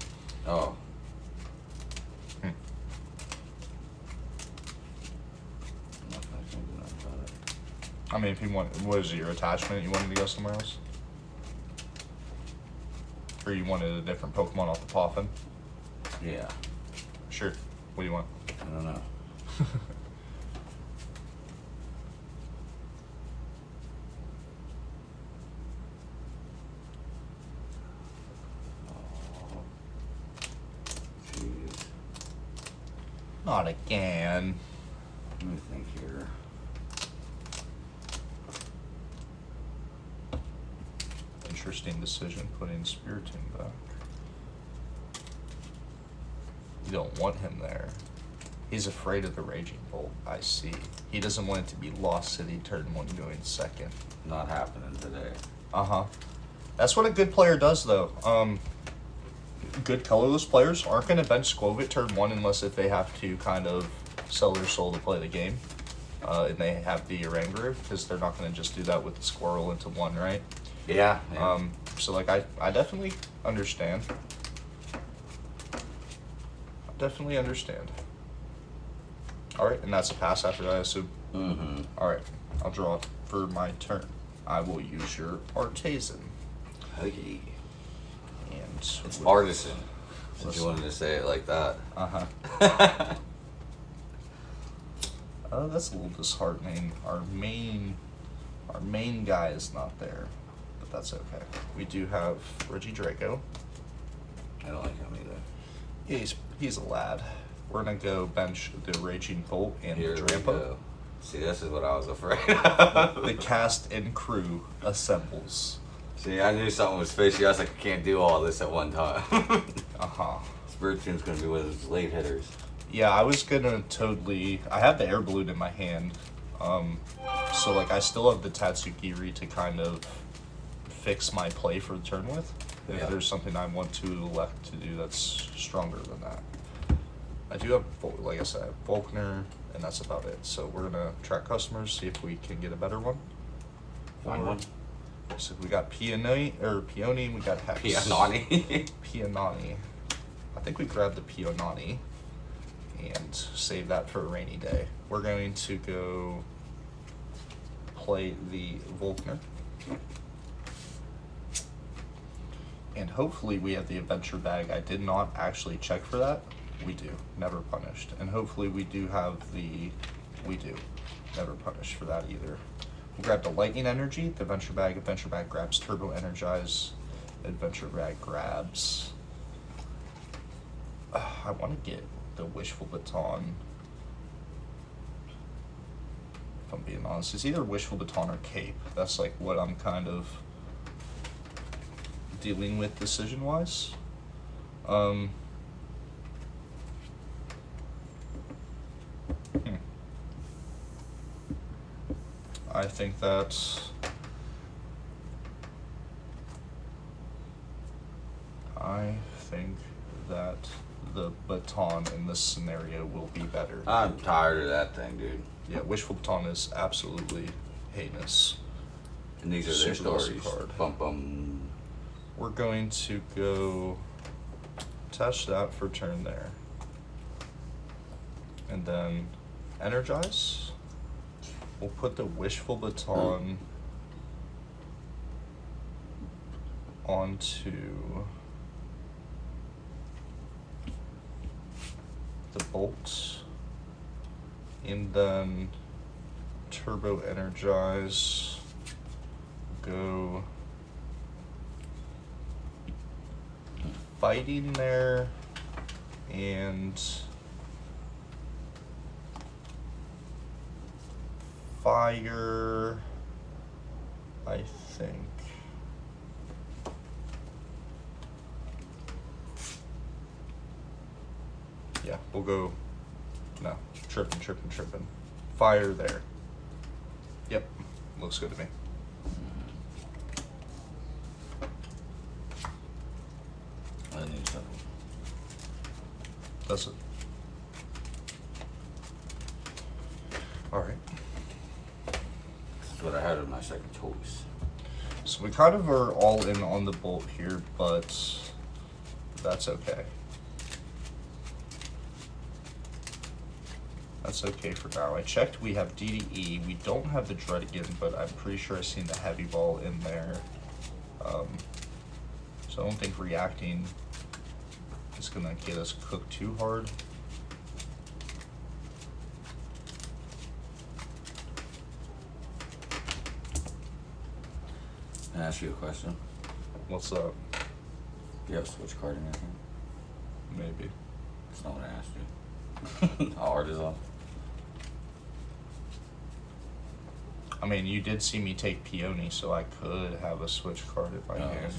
Oh. I mean, if you want, what is it, your attachment? You wanted to go somewhere else? Or you wanted a different Pokemon off the Poffin? Yeah. Sure. What do you want? I don't know. Not again. Let me think here. Interesting decision putting Spiritomb back. You don't want him there. He's afraid of the Raging Bolt. I see. He doesn't want it to be Lost City turn 1 going second. Not happening today. Uh-huh. That's what a good player does, though. Good colorless players aren't going to bench Skwovet turn 1 unless if they have to kind of sell their soul to play the game. And they have the Oranguru, because they're not going to just do that with the Squirrel into 1, right? Yeah. So, like, I definitely understand. Definitely understand. Alright, and that's a pass after that, I assume. Mm-hmm. Alright, I'll draw for my turn. I will use your Artisan. Okay. And It's artisan. Since you wanted to say it like that. Uh-huh. That's a little disheartening. Our main guy is not there. But that's okay. We do have Reggie Draco. I don't like him either. Yeah, he's a lad. We're gonna go bench the Raging Bolt and Here we Drampa. go. See, this is what I was afraid of. The cast and crew assembles. See, I knew something was fishy. I was like, I can't do all this at one time. Uh-huh. Spiritom's gonna be with his late hitters. Yeah, I was gonna totally... I have the air balloon in my hand. So, like, I still have the Tatsukiri to kind of fix my play for the turn with. If Yeah. there's something I want to elect to do that's stronger than that. I do have, like I said, Volkner, and that's about it. So we're gonna track customers, see if we can get a better one. Find Or- one. So we got Peony, and we got Hex. Pianani. Peonani. I think we grabbed the Peonani and save that for a rainy day. We're going to go play the Volkner. And hopefully we have the adventure bag. I did not actually check for that. We do. Never punished. And hopefully we do have the... We do. Never punished for that either. We grab the lightning energy, the adventure bag grabs turbo energize, adventure bag grabs. I want to get the wishful baton. If I'm being honest, it's either wishful baton or cape. That's like what I'm kind of dealing with decision wise. I think that the baton in this scenario will be better. I'm tired of that thing, dude. Yeah, wishful baton is absolutely heinous. And these are their Super awesome stories. card. Bum bum. We're going to go attach that for turn there. And then energize. We'll put the wishful baton onto the bolt, and then turbo energize, go fighting there, and fire, I think. Yeah, we'll go, no, tripping. Fire there. Yep, looks good to me. I need something. That's it. Alright. This is what I had as my second choice. So we kind of are all in on the bolt here, but that's okay. That's okay for now. I checked, we have DDE. We don't have the Dread again, but I'm pretty sure I've seen the Heavy Ball in there. So I don't think reacting is gonna get us cooked too hard. Can I ask you a question? What's up? You have a switch card in your hand? Maybe. That's not what I asked you. Artisan. I mean, you did see me take peony, so I could have a switch card if I Oh, can. I see.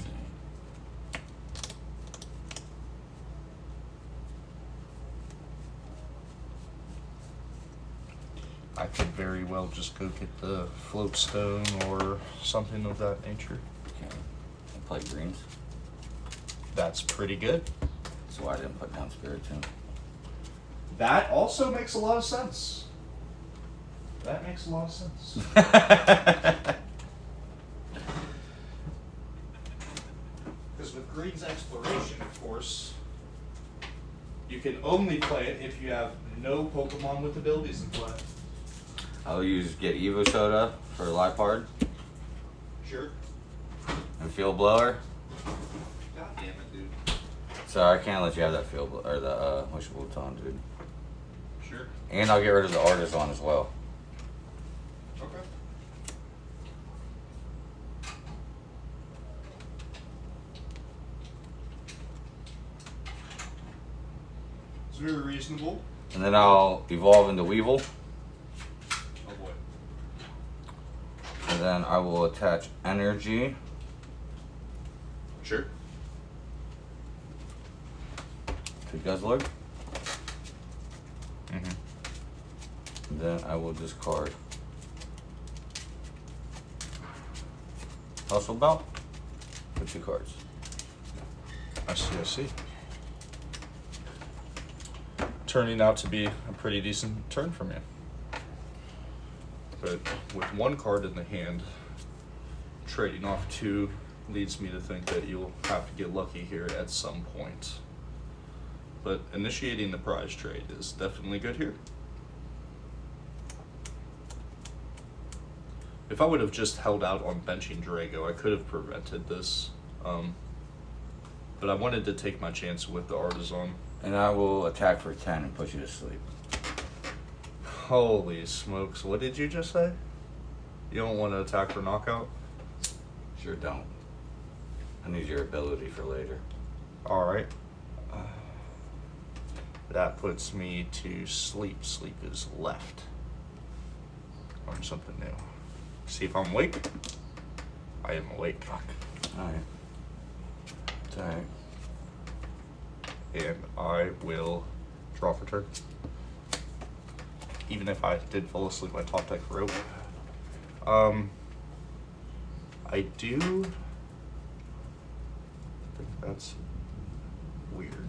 I could very well just go get the float stone or something of that nature. Okay. I play greens. That's pretty good. That's why I didn't put down Spiritomb. That also makes a lot of sense. That makes a lot of sense. Because with Green's Exploration, of course, you can only play it if you have no Pokemon with abilities in play. I'll get Evo Soda for Lipard Sure. and Field Blower. God damn it, dude. Sorry, I can't let you have that or the Wishable Baton, dude. Sure. And I'll get rid of the Artisan as well. Okay. It's very reasonable. And then I'll evolve into Weevil. Oh boy. And then I will attach Energy. Sure. To Guzzler. Mm-hmm. And then I will discard Hustle Belt with 2 cards. I see. Turning out to be a pretty decent turn for me. But with 1 card in the hand, trading off 2 leads me to think that you'll have to get lucky here at some point. But initiating the prize trade is definitely good here. If I would have just held out on benching Drago, I could have prevented this. But I wanted to take my chance with the Artisan. And I will attack for 10 and put you to sleep. Holy smokes, what did you just say? You don't want to attack for knockout? Sure don't. I need your ability for later. Alright. That puts me to sleep. Sleep is left. Learn something new. See if I'm awake. I am awake. Fuck. Alright. It's alright. And I will draw for turn. Even if I did fall asleep, my top deck rope. I do think that's weird.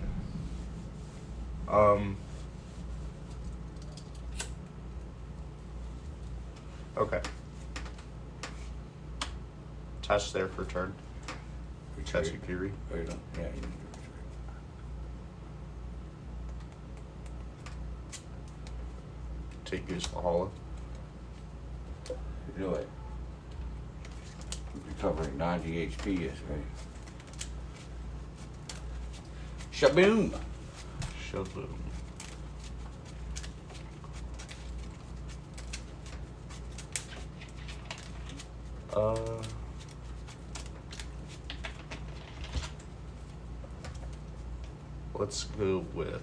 Okay. Attach there for turn. Chachikiri. Oh, you don't? Yeah, you need to Take Goose for Hollow. do it. Recovering 90 HP is right. Shaboom! Shaboom. Let's go with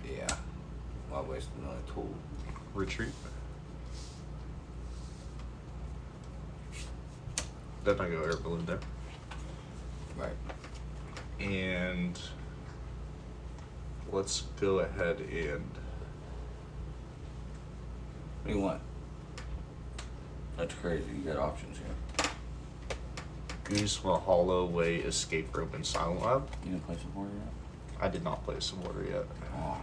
Yeah. Why waste another tool? retreat. Then I go air balloon there. Right. And let's go ahead and What do you want? That's crazy. You got options here. Goose will hollow away escape rope and silent lab. You didn't play some more yet? I did not play some water yet. Oh.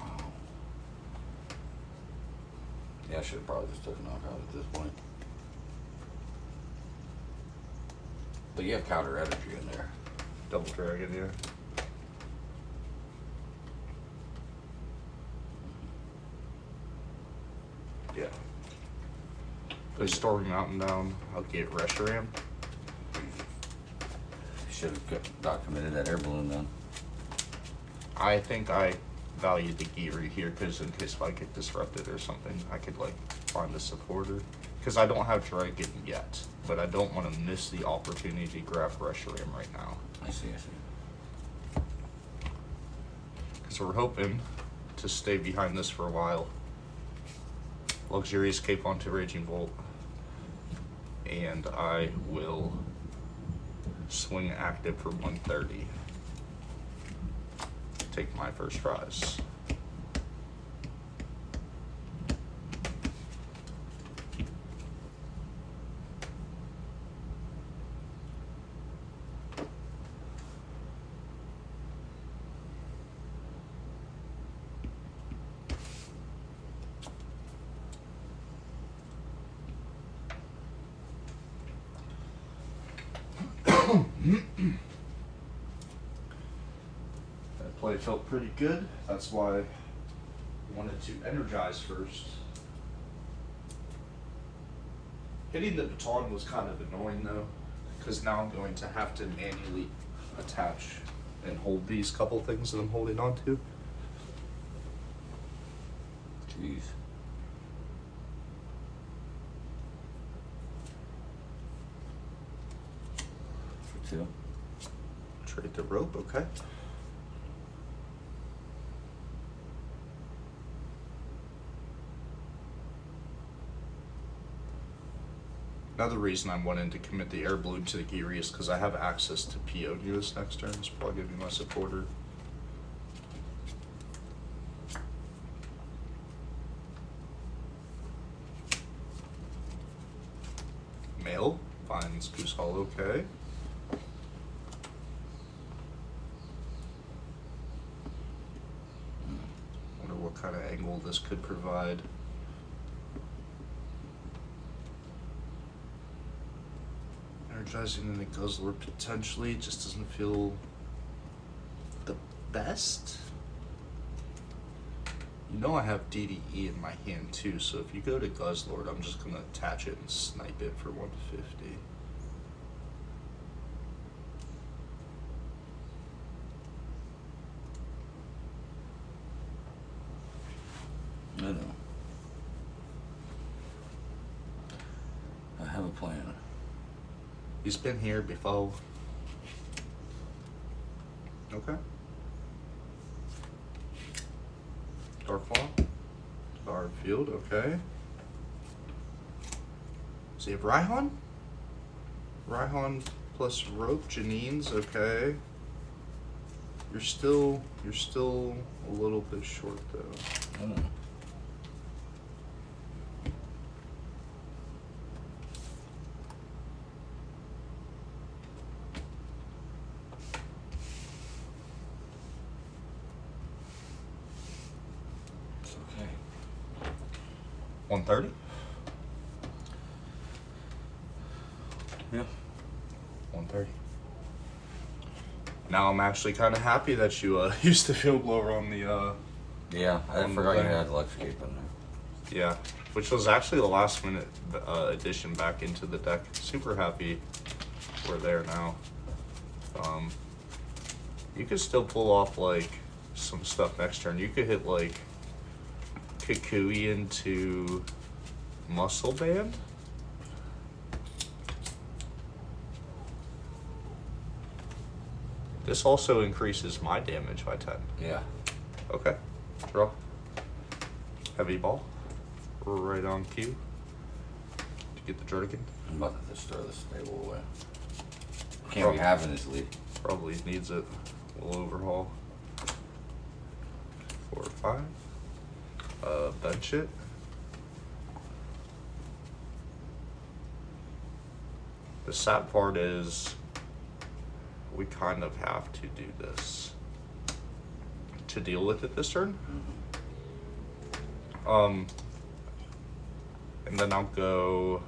Yeah, I should have probably just took a knockout at this point. But you have counter energy in there. Double dragon, yeah. Yeah. Put Stormy Mountain down. I'll get Reshiram. Should have not committed that air balloon then. I think I valued the Giri here because in case if I get disrupted or something, I could like find a supporter. because I don't have Dragon yet, but I don't want to miss the opportunity to grab Reshiram right now. I see. Because we're hoping to stay behind this for a while. Luxurious Cape onto Raging Bolt. And I will swing active for 130. Take my first prize. That play felt pretty good. That's why I wanted to energize first. Hitting the baton was kind of annoying though, because now I'm going to have to manually attach and hold these couple things that I'm holding on to. Jeez. For 2. Trade the rope, okay. Another reason I'm wanting to commit the air balloon to the Geary is because I have access to Peony this next turn. It's probably going to be my supporter. Male finds Goose Hollow, okay. Wonder what kind of angle this could provide. Energizing in the Guzzler potentially just doesn't feel the best. You know I have DDE in my hand too, so if you go to Guzzlord, I'm just gonna attach it and snipe it for 150. I know. I have a plan. He's been here before. Okay. Darkfall. Starfield, okay. So you have Raihan? Raihan plus rope, Janine's, okay. You're still a little bit short though. I know. It's okay. 130? Yeah. 130. Now I'm actually kind of happy that you used the field blower on the Yeah, I On forgot the you thing. had Luxcape in there. yeah, which was actually the last minute addition back into the deck. Super happy we're there now. You could still pull off like some stuff next turn. You could hit like Kukui into Muscle Band. This also increases my damage by 10. Yeah. Okay. Draw. Heavy ball. Right on cue. To get the Jernigan. I'm about to just throw this stable away. Can't be having this lead. Probably needs it. We'll overhaul. 4 or 5. Bench it. The sad part is we kind of have to do this to deal with it this turn. And then I'll go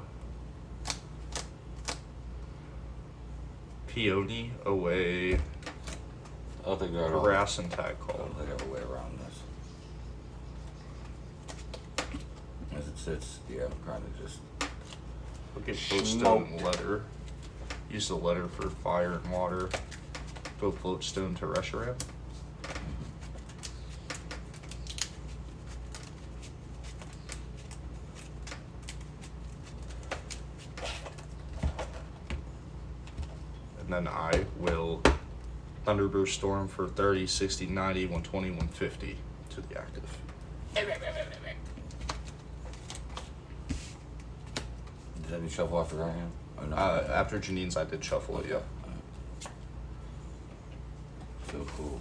Peony away, I don't think there are harass and tag I call. don't think I have a way around this. As it sits, yeah, I'm kind of just. Look at Floatstone and Letter. Use the Letter for fire and water. Go Floatstone to Reshiram. then I will Thunderbird Storm for 30, 60, 90, 120, 150 to the active. Did you shuffle off the right hand? Or no? After Janine's, I did shuffle it, yeah. So cool.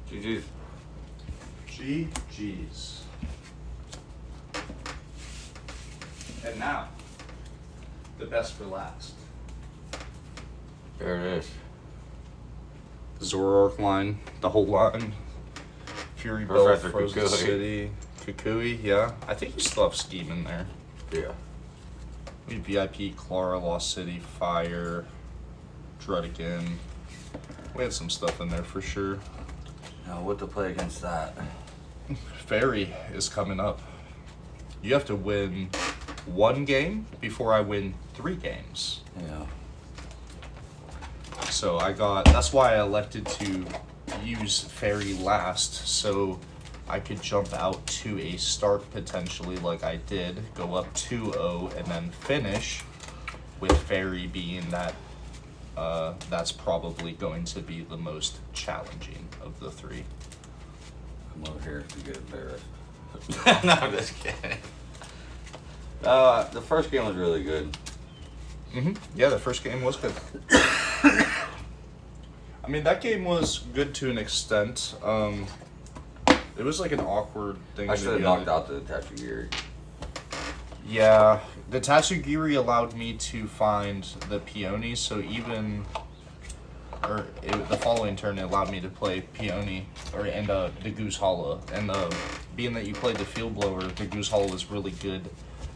GG's. GG's. And now, the best for last. There it is. Zoroark line, the whole line. Fury Bell, Professor Frozen Kukui. City, Kukui, yeah. I think you still have Scheme in there. Yeah. We have VIP, Clara, Lost City, Fire, Drudigan. We had some stuff in there for sure. Now, what to play against that? Fairy is coming up. You have to win 1 game before I win 3 games. Yeah. So that's why I elected to use Fairy last, so I could jump out to a start potentially like I did, go up 2-0, and then finish with Fairy being that, that's probably going to be the most challenging of the 3. Come over here if you get embarrassed. No, I'm just kidding. The first game was really good. Yeah, the first game was good. I mean, that game was good to an extent. It was like an awkward thing. I should have knocked out the Tatsugiri. Yeah, the Tatsugiri allowed me to find the Peony, so the following turn it allowed me to play Peony, and the Goose Hollow. And being that you played the Field Blower, the Goose Hollow was really good.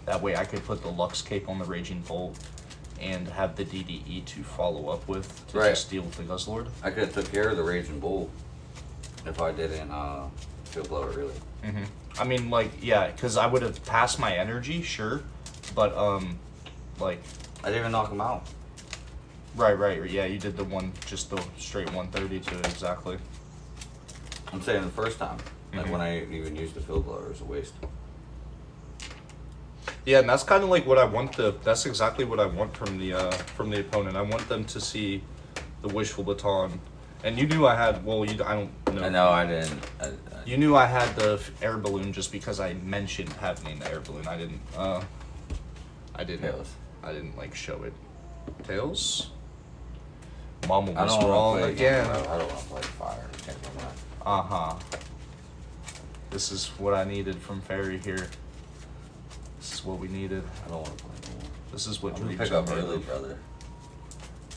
That way I could put the Lux Cape on the Raging Bolt and have the DDE to follow up with to just deal with the Guzzlord. I could have took care of the Raging Bull if I didn't Field Blower, really. I mean, like, yeah, because I would have passed my energy, sure, but, like... I didn't even knock him out. Right, yeah, you did just the straight 130 to it, exactly. I'm saying the first time. Like, when I even used the Field Blower, it was a waste. Yeah, and that's kind of like what I want that's exactly what I want from the opponent. I want them to see the Wishful Baton. And you knew I had, I don't know. I know, I didn't. You knew I had the air balloon just because I mentioned having the air balloon. I didn't, Tails. I didn't, like, show it. Tails? Mama I was don't wrong wanna play again. I don't want to play Fire. I can't do that. Uh-huh. This is what I needed from Fairy here. This is what we needed. I don't want to play anymore. This is what I'm gonna dreams pick are up made early, of. brother.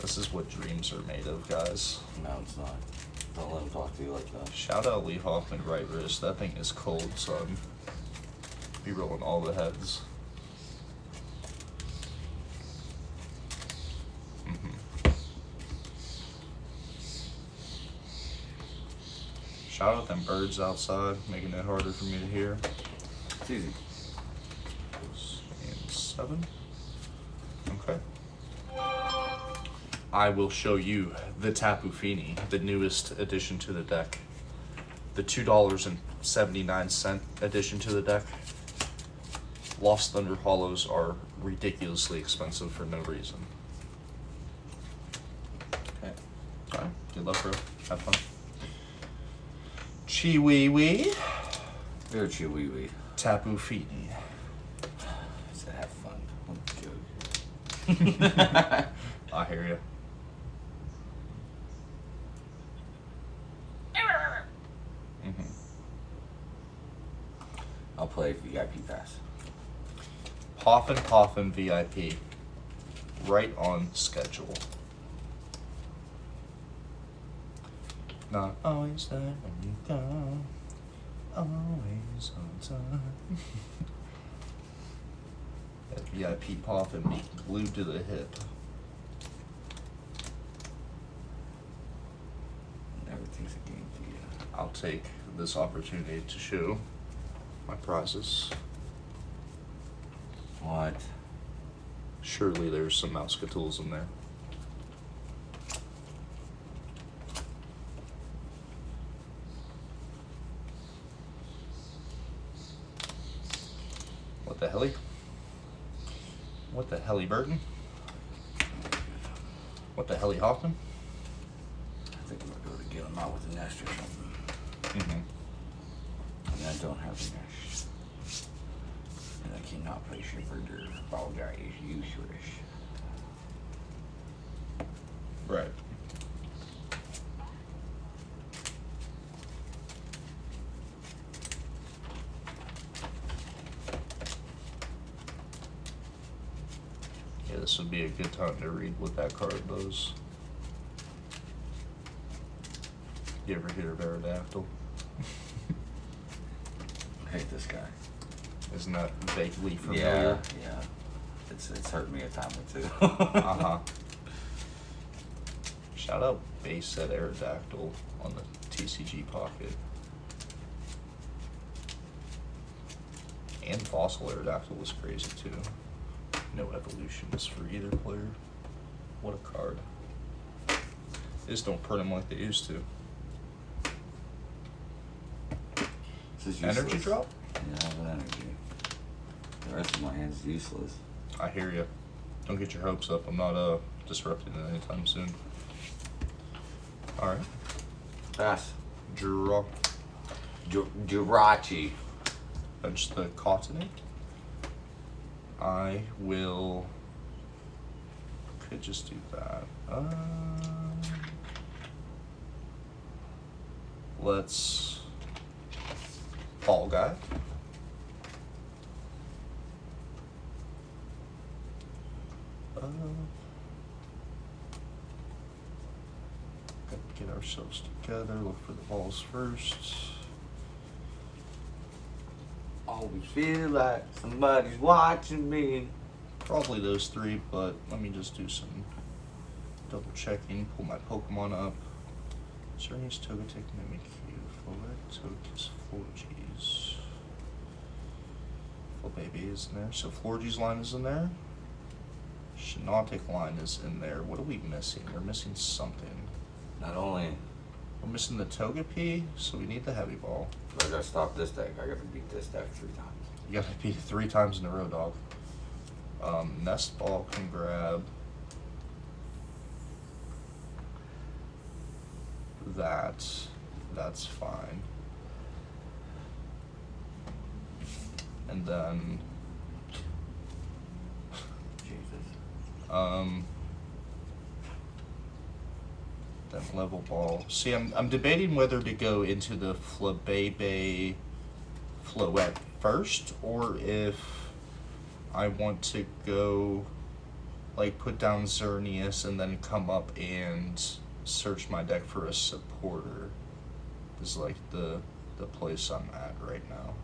This is what dreams are made of, guys. No, it's not. Don't let him talk to you like that. Shout out Lee Hoffman, right wrist. That thing is cold, son. Be rolling all the heads. Shout out them birds outside, making it harder for me to hear. It's easy. And 7. Okay. I will show you the Tapu Fini, the newest addition to the deck. The $2.79 addition to the deck. Lost Thunder Hollows are ridiculously expensive for no reason. Okay. Alright, good luck, bro. Have fun. Chiwiwi. You're a Chiwiwi. Tapu Fini. I said have fun. I'm joking. I hear you. I'll play VIP pass. Poffin VIP. Right on schedule. Not always there when you go. Always on time. That VIP Poffin be glued to the hip. Everything's a game to you. I'll take this opportunity to show my prizes. What? Surely there's some Mousekatools in there. What the helly? What the helly, Burton? What the hell, he hopped him? I think I'm gonna go to get him out with a nest or something. Mm-hmm. And I don't have a nest. And I cannot play shepherd or ball guy is useless. Right. Yeah, this would be a good time to read what that card does. You ever hear of Aerodactyl? I hate this guy. Isn't that vaguely familiar? Yeah. It's hurt me a time or two. Uh-huh. Shout out base set Aerodactyl on the TCG pocket. And Fossil Aerodactyl was crazy too. No evolutions for either player. What a card. They just don't print them like they used to. This is Energy useless. drop? Yeah, I have an energy. The rest of my hand's useless. I hear you. Don't get your hopes up. I'm not disrupting it anytime soon. Alright. Pass. Draw. Jirachi. Bench the Cottony. I will. Could just do that. Let's. Ball guy. Gotta get ourselves together. Look for the balls first. Always feel like somebody's watching me. Probably those three, but let me just do some double checking. Pull my Pokemon up. Xerneas, Togetic, Mimikyu, Fullert, Togekiss, Florges. Full Baby is in there. So Florges line is in there. Shiinotic line is in there. What are we missing? We're missing something. Not only We're missing the Togepi, so we need the Heavy Ball. do I gotta stop this deck, I gotta beat this deck 3 times. You gotta beat it 3 times in a row, dog. Nest Ball can grab that. That's fine. And then Jesus. then level ball. See, I'm debating whether to go into the Flabebe Floette first, or if I want to go like put down Xerneas and then come up and search my deck for a supporter. Is like the place I'm at right now.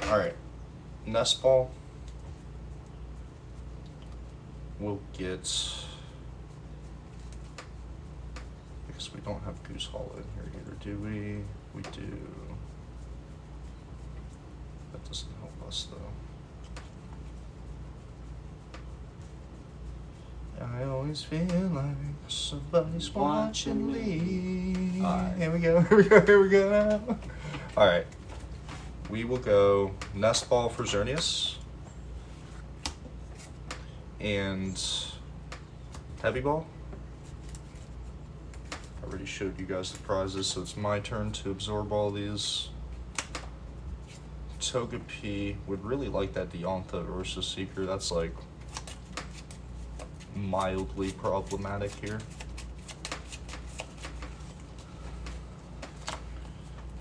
Alright. Nest Ball. We'll get. I guess we don't have Goose Hollow in here either, do we? We do. That doesn't help us though. I always feel like somebody's watching me. Alright. Here we go, here we go, here we go. Alright. We will go Nest Ball for Xerneas. And Heavy Ball. I already showed you guys the prizes, so it's my turn to absorb all these. Togepi would really like that Diantha Ursa Seeker. That's like mildly problematic here.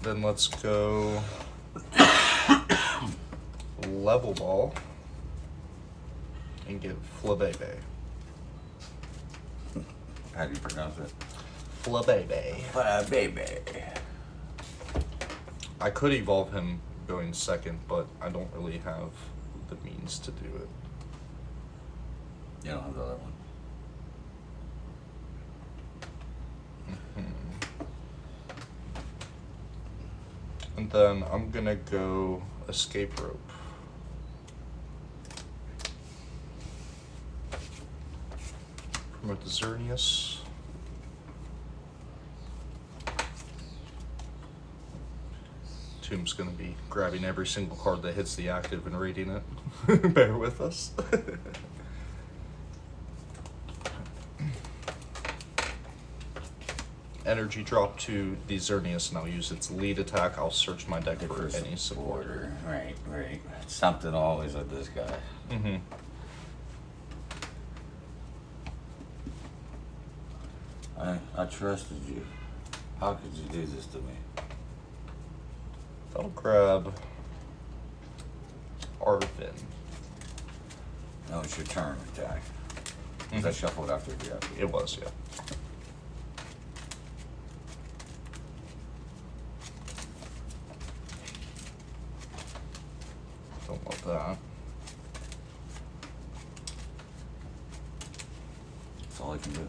Then let's go Level Ball and get Flabebe. How do you pronounce it? Flabebe. Baby. I could evolve him going second, but I don't really have the means to do it. You don't have the other one. And then I'm gonna go Escape Rope. Promote the Xerneas. Tomb's gonna be grabbing every single card that hits the active and rating it. Bear with us. Energy drop to the Xerneas, and I'll use its lead attack. I'll search my deck for any supporter. Right. Something always with this guy. Mm-hmm. I trusted you. How could you do this to me? That'll grab Arvin. No, it's your turn attack. Was that shuffled after the attack? It was, yeah. Don't want that. That's all I can do.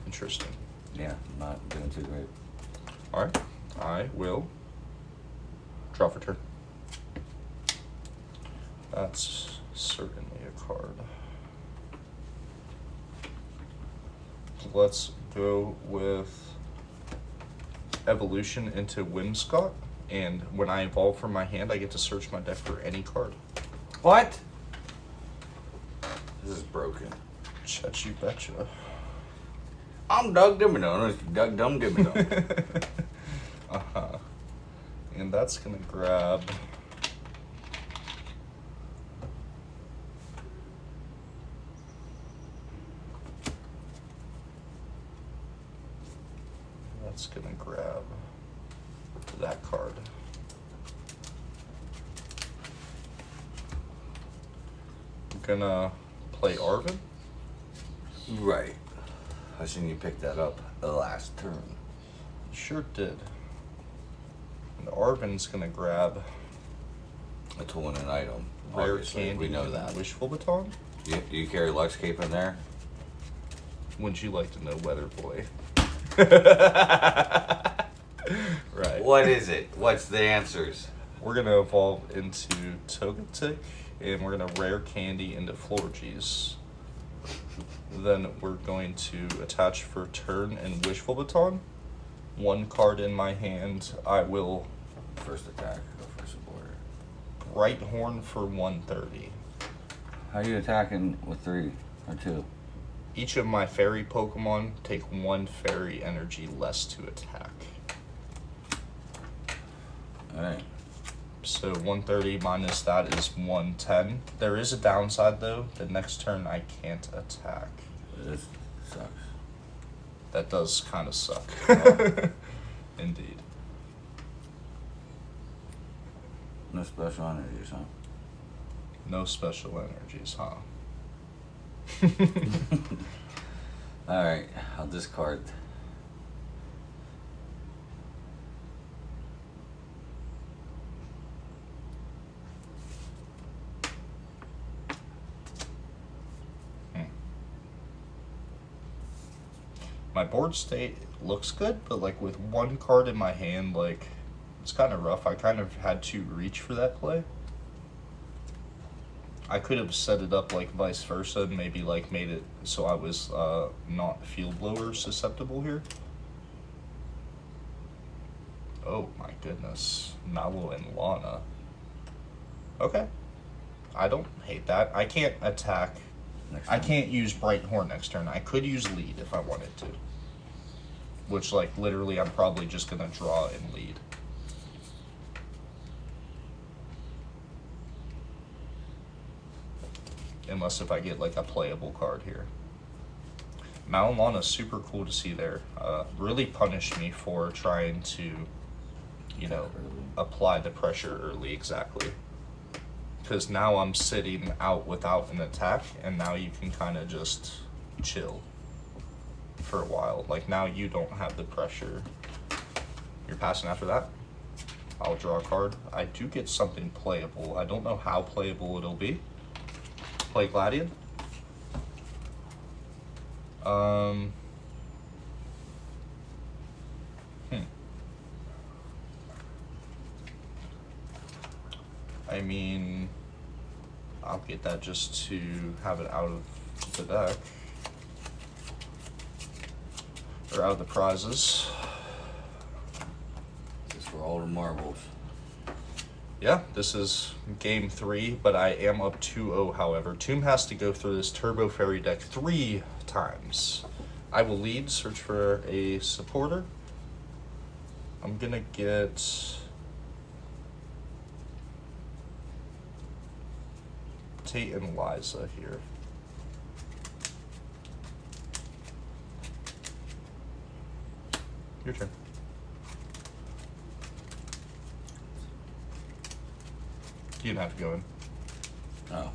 Interesting. Yeah, I'm not doing too great. Alright, I will draw for turn. That's certainly a card. Let's go with Evolution into Whimscott, and when I evolve from my hand, I get to search my deck for any card. What? This is broken. Chet you betcha. I'm Doug Dimmadome. It's Doug Dumb Dimmadome. Uh-huh. And that's gonna grab that card. I'm gonna play Arvin. Right. I seen you pick that up the last turn. Sure did. And Arvin's gonna grab a tool and an item. Rare Obviously, Candy. we know that. Wishful Baton. Do you carry Lux Cape in there? Wouldn't you like to know, Weather Boy? Right. What is it? What's the answers? We're gonna evolve into Togetic, and we're gonna Rare Candy into Florges. Then we're going to attach for turn and Wishful Baton. One card in my hand. I will First attack, go for supporter. Bright Horn for 130. How are you attacking with 3 or 2? Each of my fairy Pokemon take 1 fairy energy less to attack. Alright. So 130 minus that is 110. There is a downside though. The next turn I can't attack. This sucks. That does kind of suck. Indeed. No special energies, huh? No special energies, huh? Alright, I'll discard. My board state looks good, but like with one card in my hand, like it's kind of rough. I kind of had to reach for that play. I could have set it up like vice versa, and maybe like made it so I was not field blower susceptible here. Oh my goodness, Mallow and Lana. Okay, I don't hate that. I can't attack. I can't use Bright Horn next turn. I could use lead if I wanted to. Which, like, literally I'm probably just gonna draw and lead. Unless if I get, like, a playable card here. Mal and Lana's super cool to see there. Really punished me for trying to, you know, apply the pressure early, exactly. Because now I'm sitting out without an attack, and now you can kind of just chill for a while. Like, now you don't have the pressure. You're passing after that. I'll draw a card. I do get something playable. I don't know how playable it'll be. Play Gladian. I mean, I'll get that just to have it out of the deck. Or out of the prizes. Is this for all all the marbles. Yeah, this is game 3, but I am up 2-0, however. Tomb has to go through this Turbo Fairy deck 3 times. I will lead, search for a supporter. I'm going to get Tate and Liza here. Your turn. You didn't have to go in. Oh,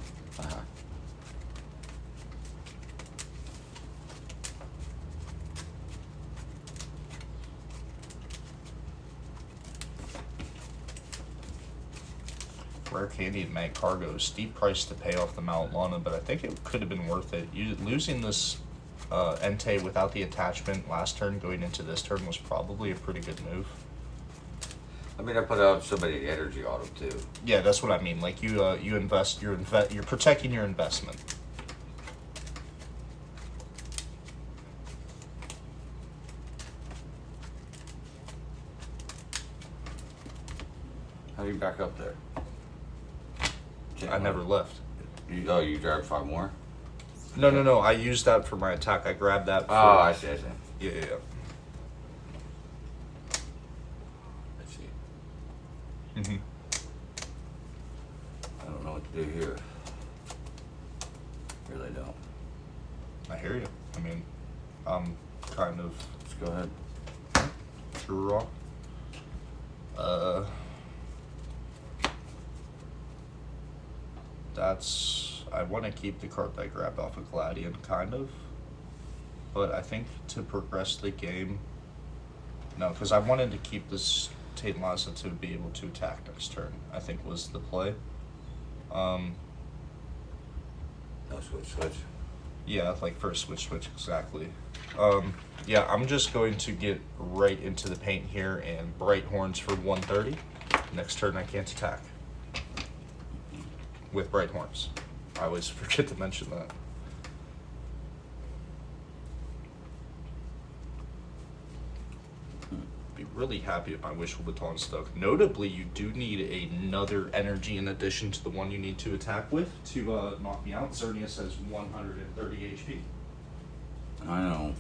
Rare Candy and Mag Cargo, steep price to pay off the Mount Lana, but I think it could have been worth it. Losing this Entei without the attachment last turn going into this turn was probably a pretty good move. I mean, I put out somebody energy auto too. Yeah, that's what I mean. Like you invest, you're protecting your investment. How do you back up there? I never left. You grabbed 5 more? No. I used that for my attack. I grabbed that. For, I see. Yeah. I see. Mm-hmm. I don't know what to do here. Really don't. I hear you. I mean, I'm kind of. Let's go ahead. Draw. I want to keep the card that I grabbed off of Gladian, kind of. But I think to progress the game, no, because I wanted to keep this Tate and Liza to be able to attack next turn, I think was the play. No switch. Yeah, like first switch, exactly. Yeah, I'm just going to get right into the paint here and Bright Horns for 130. Next turn I can't attack with Bright Horns. I always forget to mention that. Be really happy if my Wishful Baton stuck. Notably, you do need another energy in addition to the one you need to attack with to knock me out. Xerneas has 130 HP. I know.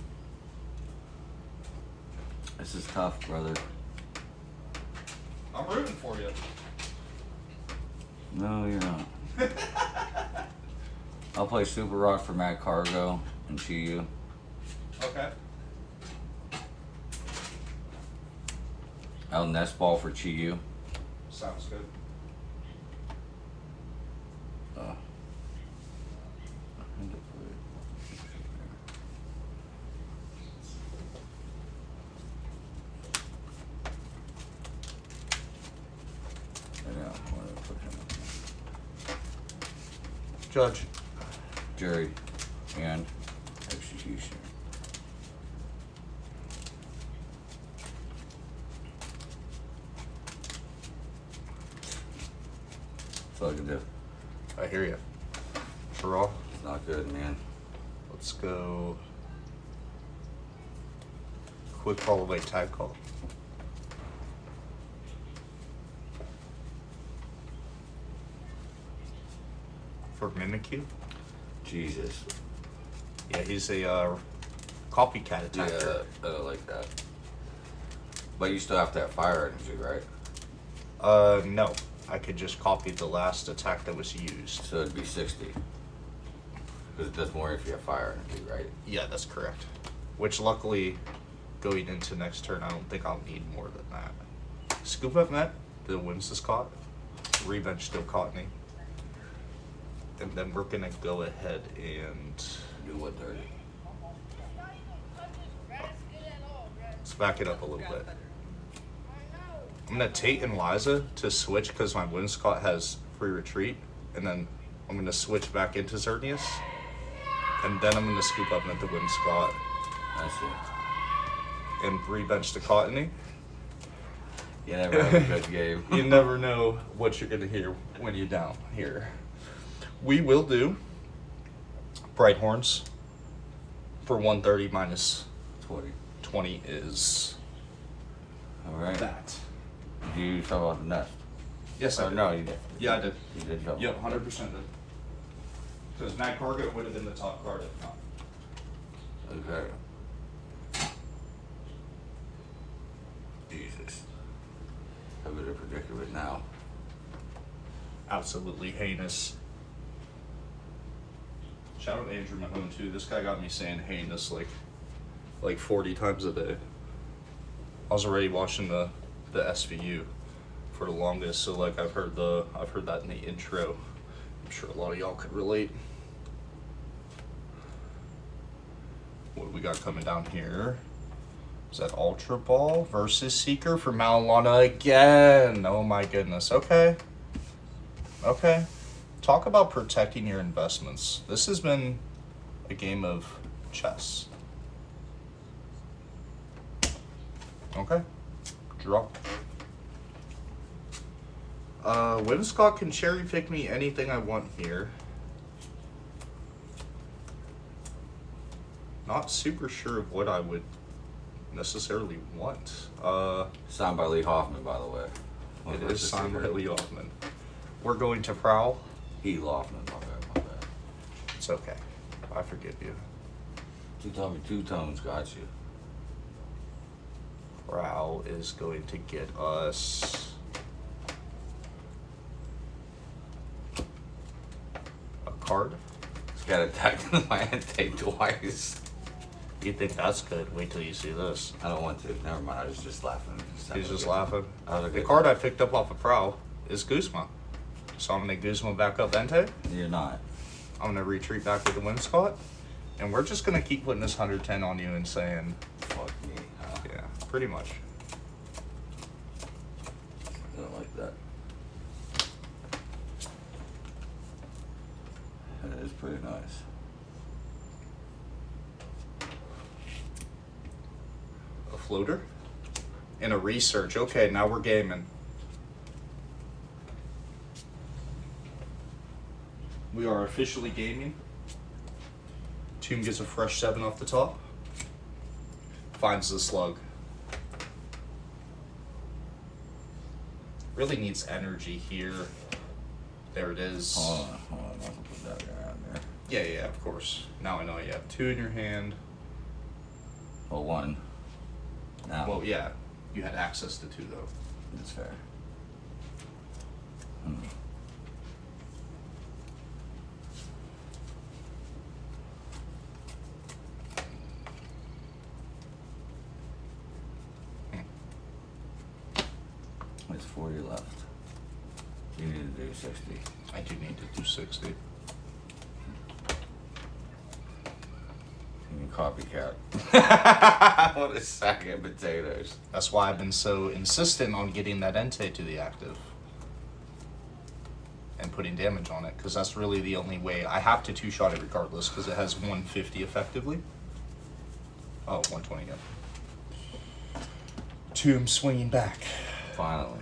This is tough, brother. I'm rooting for you. No, you're not. I'll play Super Rock for Mad Cargo and Chiyu. Okay. I'll Nest Ball for Chiyu. Sounds good. Judge. Jury and executioner. That's all I can do. I hear you. Draw. It's not good, man. Let's go. Quick call away, tag call. For Mimikyu? Jesus. Yeah, he's a copycat attacker. Yeah, I like that. But you still have to have fire energy, right? No. I could just copy the last attack that was used. So it'd be 60. Because it does more if you have fire energy, right? Yeah, that's correct. Which luckily, going into next turn, I don't think I'll need more than that. Scoop of Net, the wins is caught. Revenge still caught me. And then we're gonna go ahead and Do 130. let's back it up a little bit. I'm gonna Tate and Liza to switch because my Whimsicott has free retreat, and then I'm gonna switch back into Xerneas, and then I'm gonna scoop up into Whimsicott I see. and rebench the Cottony. You never have a good game. You never know what you're gonna hear when you're down here. We will do Bright Horns for 130 minus 20. 20 is All right. that. Did you shovel out the nest? Yes, I Or did. no, you did. Yeah, I did. You did shovel. Yep, 100% did. Because Mad Cargo would have been the top card if not. Okay. Jesus. I'm in a predicament now. Absolutely heinous. Shout out Andrew Mahone too. This guy got me saying heinous like 40 times a day. I was already watching the SVU for the longest, so like I've heard that in the intro. I'm sure a lot of y'all could relate. What do we got coming down here? Is that Ultra Ball versus Seeker for Malalana again? Oh my goodness. Okay. Okay. Talk about protecting your investments. This has been a game of chess. Okay. Draw. Winscott can cherry pick me anything I want here. Not super sure of what I would necessarily want. Signed by Lee Hoffman, by the way. It is signed by Lee Hoffman. We're going to Prowl. He Hoffman, my bad. It's okay. I forgive you. Two tones got you. Prowl is going to get us a card. He's got attacked in my ante twice. You think that's good? Wait till you see this. I don't want to. Never mind. I was just laughing. He's just laughing. That was a The good card I picked up off of Prowl is Guzma. So I'm going to Guzma back up Entei. You're not. I'm going to retreat back with the Winscott. And we're just going to keep putting this 110 on you and saying, Fuck me. yeah, pretty much. I don't like that. That is pretty nice. A floater and a research. Okay, now we're gaming. We are officially gaming. Tomb gets a fresh 7 off the top. Finds the slug. Really needs energy here. There it is. Hold on. I can put that around there. Yeah, of course. Now I know you have 2 in your hand. Well, one. Now. Well, yeah. You had access to 2 though. That's fair. There's 40 left. You need to do 60. I do need to do 60. You can copycat. What a sack of potatoes. That's why I've been so insistent on getting that Entei to the active. And putting damage on it, because that's really the only way. I have to 2-shot it regardless, because it has 150 effectively. Oh, 120 again. Tomb swinging back. Finally.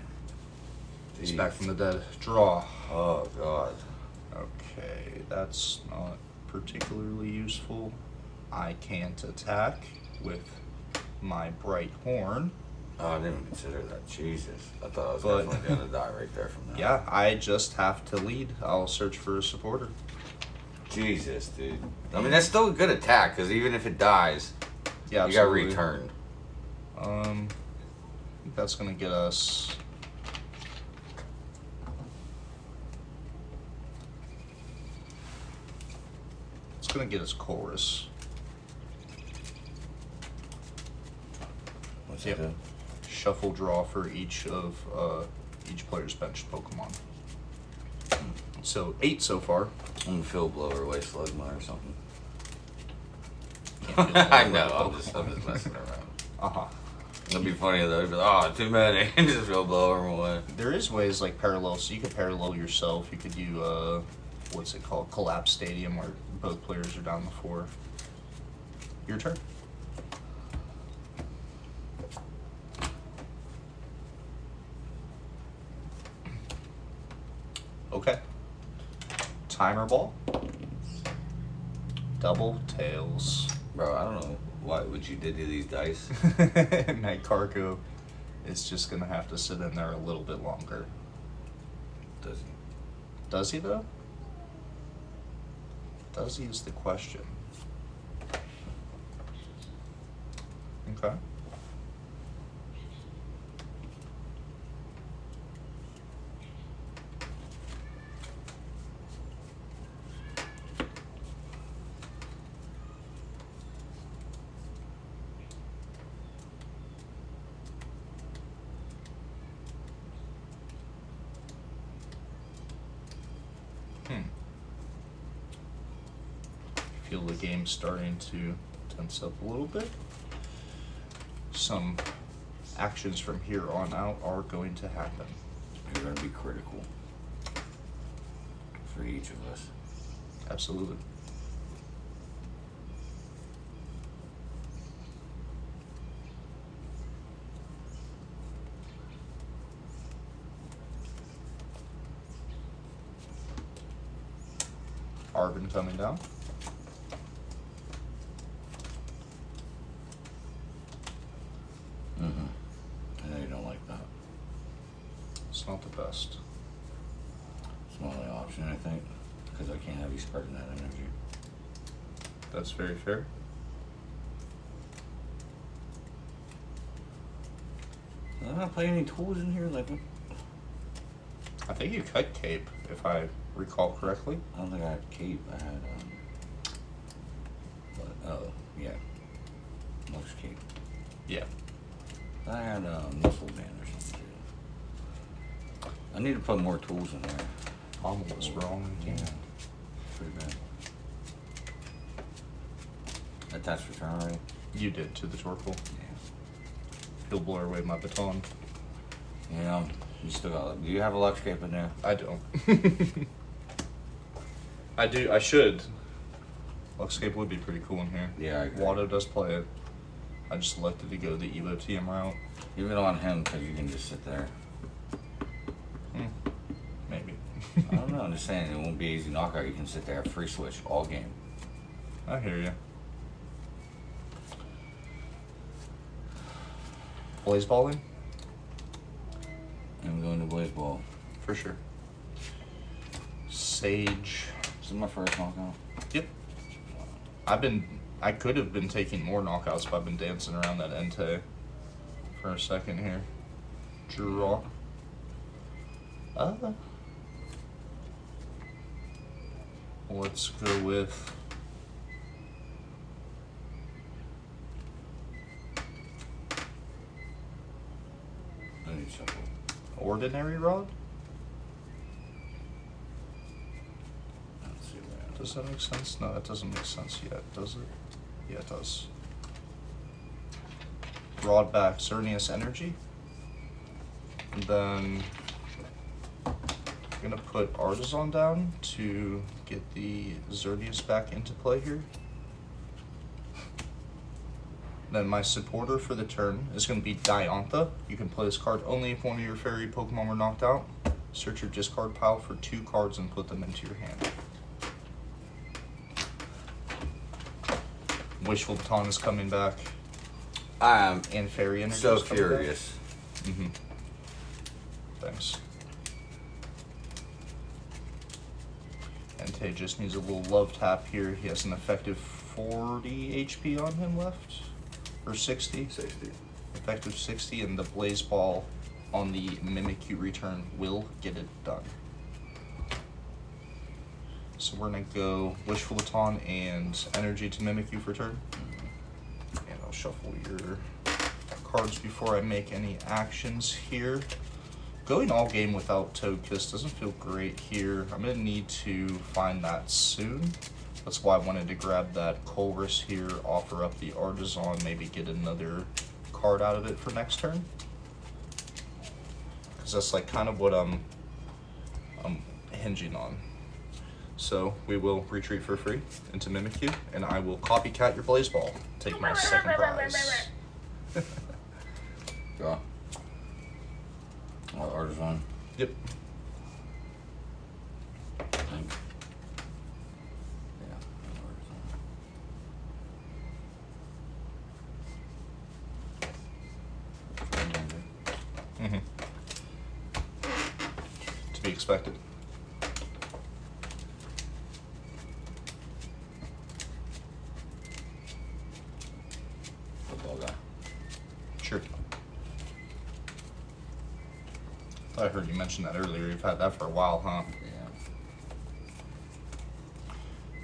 He's Jeez. back from the dead. Draw. Oh, God. Okay, that's not particularly useful. I can't attack with my bright horn. Oh, I didn't even consider that. Jesus. I thought I was But- definitely going to die right there from that. Yeah, I just have to lead. I'll search for a supporter. Jesus, dude. I mean, that's still a good attack, because even if it dies, Yeah, you got absolutely. returned. I think that's gonna get us. It's gonna get us chorus. What's Yep. it do? Shuffle draw for each of each player's benched Pokemon. So 8 so far. I'm gonna field blower away Slugma or something. Can't feel I that know, right. I'm just messing around. Uh-huh. It'd be funny though, be like, oh, too many. Just field blower them away. There is ways like parallel, so you could parallel yourself. You could do what's it called? Collapse Stadium, where both players are down the 4. Your turn. Okay. Timer ball. Double tails. Bro, I don't know what you did to these dice. Night Cargo It's just gonna have to sit in there a little bit longer. Does he? Does he though? Does he is the question. Okay. Feel the game starting to tense up a little bit. Some actions from here on out are going to happen. They're going to be critical for each of us. Absolutely. Arvin coming down. I know you don't like that. It's not the best. It's my only option, I think, because I can't have you spreading that energy. That's very fair. Did I not play any tools in here? Like, I think you cut Cape, if I recall correctly. I don't think I had cape. I had oh yeah, Lux cape. Yeah. I had missile band or something too. I need to put more tools in there. Pommel was wrong again. Yeah, pretty bad. Attached return already? You did to the Torkoal. Yeah. He'll blow away my baton. Yeah, you still got. Do you have a Lux cape in there? I don't. I do. I should. Luxcape would be pretty cool in here. Yeah, I agree. Watto does play it. I just elected to go the Evo TM route. Even on him, because you can just sit there. Maybe. I don't know. I'm just saying it won't be easy knockout. You can sit there, free switch all game. I hear you. Blaze balling? I'm going to Blaze Ball. For sure. Sage. This is my first knockout. Yep. I could have been taking more knockouts, but I've been dancing around that Entei for a second here. Draw. Let's go with I need shuffle. Ordinary Rod. Let's see what Does that make sense? No, that doesn't make sense yet, does it? Yeah, it does. Rod back, Xerneas Energy. And then I'm gonna put Artisan down to get the Xerneas back into play here. Then my supporter for the turn is going to be Diantha. You can play this card only if one of your fairy Pokemon were knocked out. Search your discard pile for 2 cards and put them into your hand. Wishful Baton is coming back. I'm And Fairy Energy so is coming curious. back. Thanks. Entei just needs a little love tap here. He has an effective 40 HP on him left. Or 60. 60. Effective 60, and the Blaze Ball on the Mimikyu return will get it done. So we're going to go Wishful Baton and Energy to Mimikyu for turn. And I'll shuffle your cards before I make any actions here. Going all game without Togekiss doesn't feel great here. I'm going to need to find that soon. That's why I wanted to grab that Colress here, offer up the Artisan, maybe get another card out of it for next turn. Because that's like kind of what I'm hinging on. So we will retreat for free into Mimikyu, and I will copycat your Blaze Ball. Take my second prize. Go. Artisan. Yep. I think. Yeah, Artisan. expected. Football guy. Sure. I heard you mention that earlier. You've had that for a while, huh? Yeah.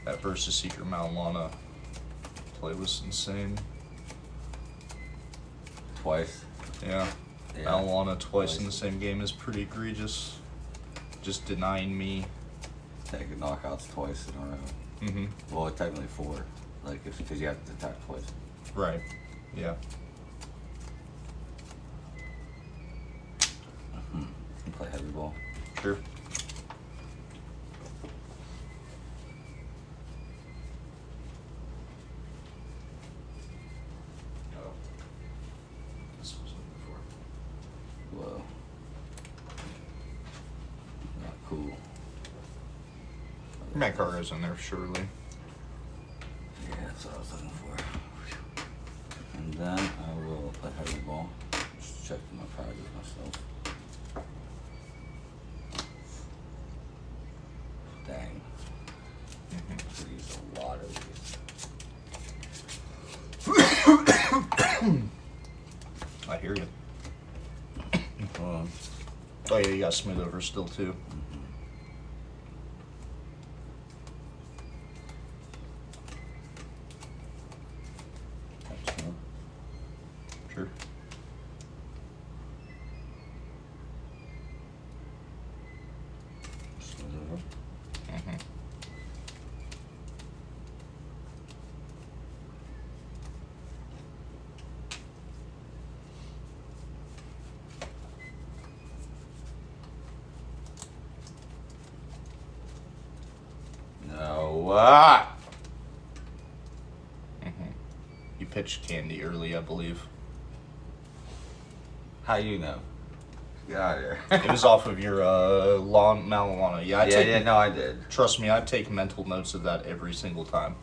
That versus Secret Maulana play was insane. Twice. Yeah. Yeah. Maulana twice in the same game is pretty egregious. Just denying me. Taking knockouts twice in a row. Mm-hmm. Well, technically 4. Like, because you have to attack twice. Right. Yeah. You play heavy ball. Sure. Oh. This was before. Whoa. Not cool. Macaro's in there, surely. Yeah, that's what I was looking for. And then I will play heavy ball. Just check my progress myself. Dang. These a lot of these. I hear you. Um, Oh yeah, you got smooth over still too. that's more. Sure. Smooth over. Mm-hmm. No. Mm-hmm. You pitched Candy early, I believe. How you know? Get out of here. It was off of your Maulana. Yeah, No, I did. Trust me, I take mental notes of that every single time.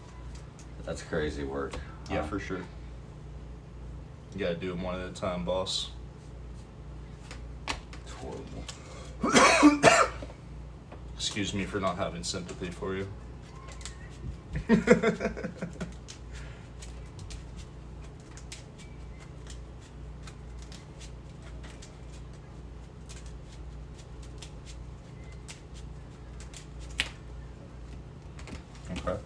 That's crazy work. Yeah, for sure. You gotta do them one at a time, boss. It's horrible. Excuse me for not having sympathy for you. Okay.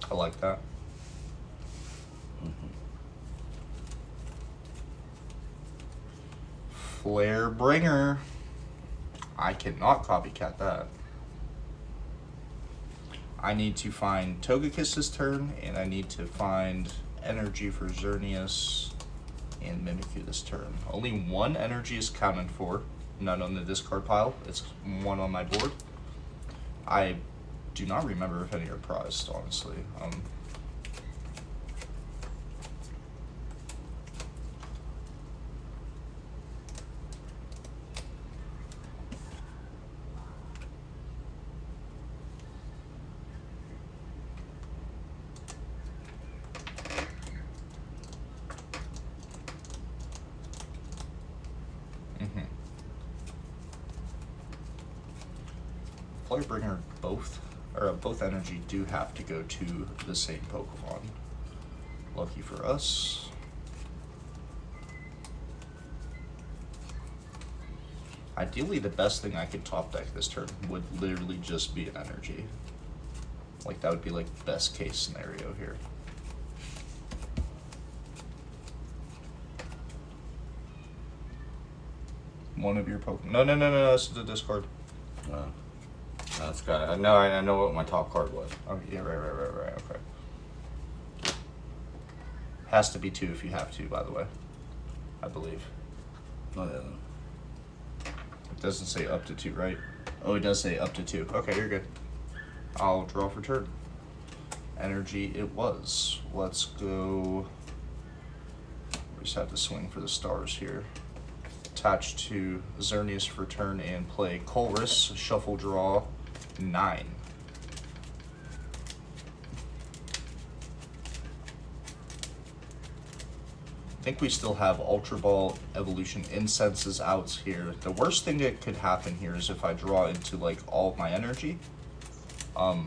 I like that. Flare Bringer. I cannot copycat that. I need to find Togekiss' turn, and I need to find energy for Xerneas and Mimikyu this turn. Only one energy is counted for, none on the discard pile. It's one on my board. I do not remember if any are prized, honestly. Firebringer both energy do have to go to the same Pokemon. Lucky for us. Ideally, the best thing I could top deck this turn would literally just be an energy. Like, that would be like best case scenario here. One of your Pokemon. No, this is a discard. That's good. I know what my top card was. Oh, yeah, right, okay. Has to be 2 if you have to, by the way. I believe. No, it doesn't. It doesn't say up to 2, right? Oh, it does say up to 2. Okay, you're good. I'll draw for turn. Energy it was. Let's go. We just have to swing for the stars here. Attached to Xerneas for turn and play Colress. Shuffle draw 9. think we still have Ultra Ball Evolution Incenses out here. The worst thing that could happen here is if I draw into like all of my energy. But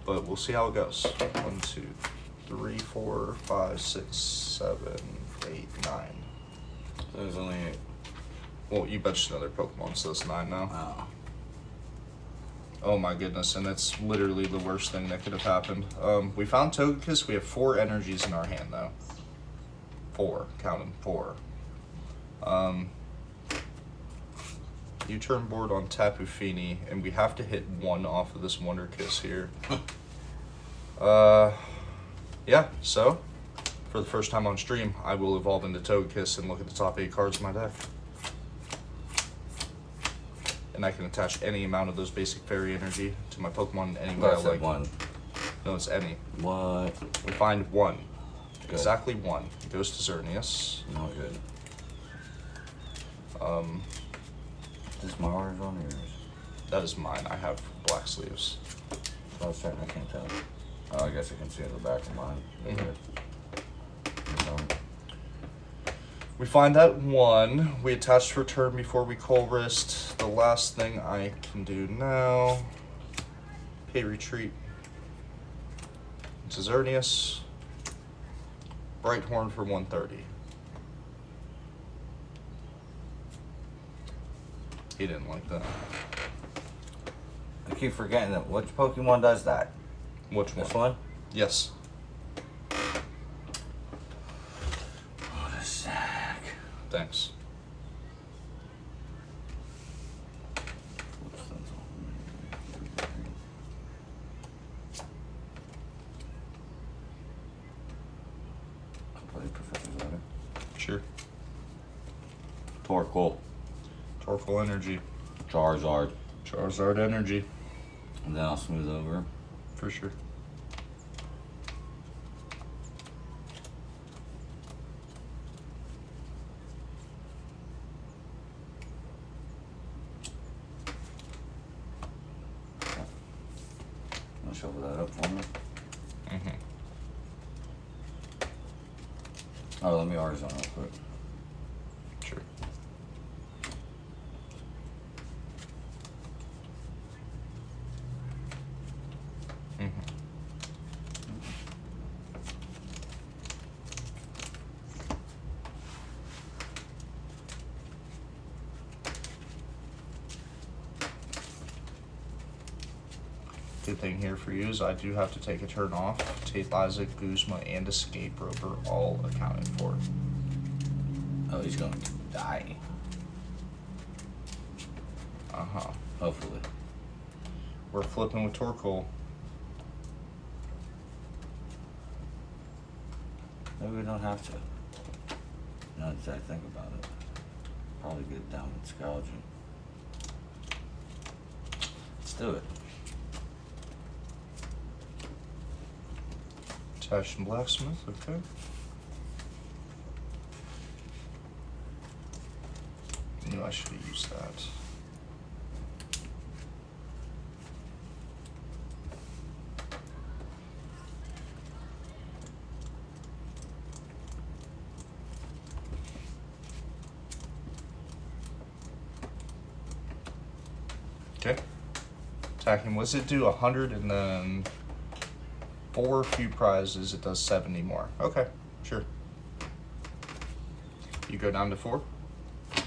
we'll see how it goes. 1, 2, 3, 4, 5, 6, 7, 8, 9. There's only 8. Well, you benched another Pokemon, so that's 9 now. Oh. Oh my goodness, and that's literally the worst thing that could have happened. We found Togekiss. We have 4 energies in our hand, though. 4. Count them. 4. U-turn board on Tapu Fini, and we have to hit 1 off of this Wonder Kiss here. Yeah, so, for the first time on stream, I will evolve into Togekiss and look at the top 8 cards of my deck. And I can attach any amount of those basic fairy energy to my Pokemon any way I like. 1. No, it's any. What? We find 1. Good. Exactly 1. It goes to Xerneas. Not good. Is this my orders on or yours? That is mine. I have black sleeves. I was checking, I can't tell. Oh, I guess I can see in the back of mine. We find that 1. We attach for turn before we Cold Wrist. The last thing I can do now, pay retreat. It's Xerneas. Bright Horn for 130. He didn't like that. I keep forgetting that. Which Pokemon does that? Which one? This one? Yes. What a sack. Thanks. I'll play Professor's Letter. Sure. Torkoal. Torkoal energy. Charizard. Charizard energy. And then I'll smooth over. For sure. Wanna shuffle that up for me? Mm-hmm. Oh, let me Arizona real quick. Sure. Mm-hmm. Good thing here for you is I do have to take a turn off. Tate Liza, Guzma, and Escape Roper all accounted for. Oh, he's going to die. Uh-huh. Hopefully. We're flipping with Torkoal. Maybe we don't have to. Now that I think about it. Probably get down with Scourging. Let's do it. Attach and Blacksmith, okay. Knew I should have used that. Okay. Attacking, was it do 100 and then 4 few prizes, it does 70 more. Okay, sure. You go down to 4. I'm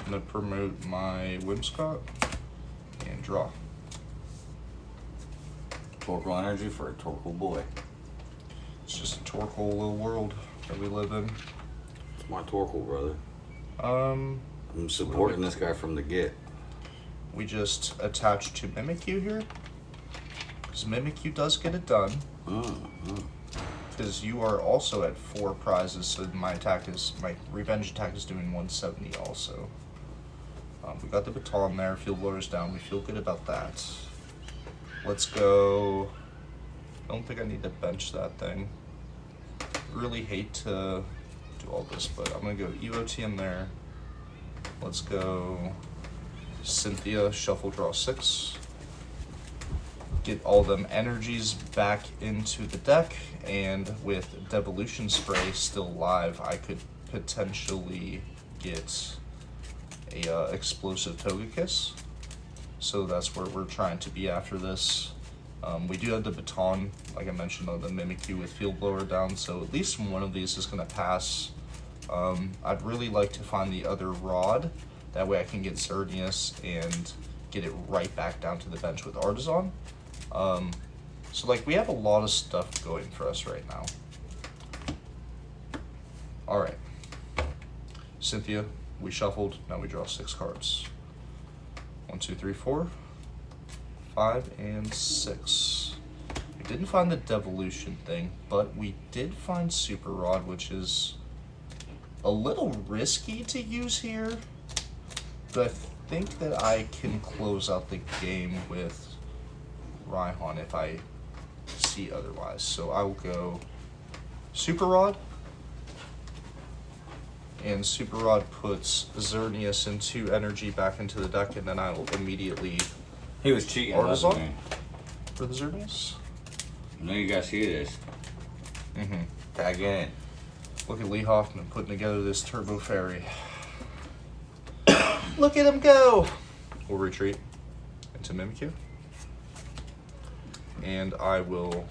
gonna promote my Whimsicott and draw. Torkoal energy for a Torkoal boy. It's just a Torkoal little world that we live in. It's my Torkoal, brother. I'm supporting this guy from the get. We just attach to Mimikyu here. Because Mimikyu does get it done. Because you are also at 4 prizes, so my revenge attack is doing 170 also. We got the baton there, field lowers down, we feel good about that. Let's go. I don't think I need to bench that thing. Really hate to do all this, but I'm gonna go Evo TM there. Let's go Cynthia, shuffle, draw 6. get all them energies back into the deck, and with Devolution Spray still live, I could potentially get a explosive Togekiss. So that's where we're trying to be after this. We do have the baton, like I mentioned, on the Mimikyu with Field Blower down, so at least one of these is going to pass. I'd really like to find the other rod. That way I can get Xerneas and get it right back down to the bench with Artisan. So like we have a lot of stuff going for us right now. Alright. Cynthia, we shuffled, now we draw 6 cards. 1, 2, 3, 4, 5, and 6. We didn't find the Devolution thing, but we did find Super Rod, which is a little risky to use here. But I think that I can close out the game with Raihan if I see otherwise. So I'll go Super Rod. And Super Rod puts Xerneas and 2 energy back into the deck, and then I will immediately He was cheating. Artisan Wasn't for the Xerneas. he? No, you guys see this. Mm-hmm. Tag in. Look at Lee Hoffman putting together this Turbo Fairy. Look at him go! We'll retreat into Mimikyu. And I will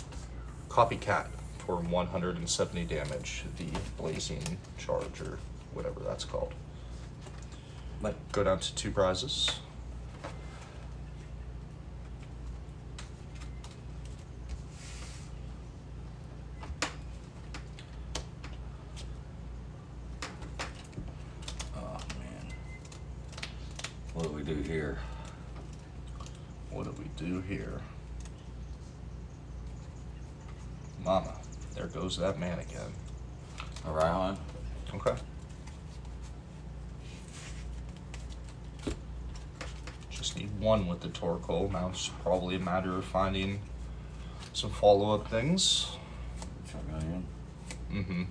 Copycat for 170 damage, the Blazing Charge, or whatever that's called. But Go down to 2 prizes. oh man, what do we do here? What do we do here? Mama, there goes that man again. All right, hon. Okay. Just need 1 with the Torkoal. Now it's probably a matter of finding some follow-up things. Charmeleon. Mm-hmm.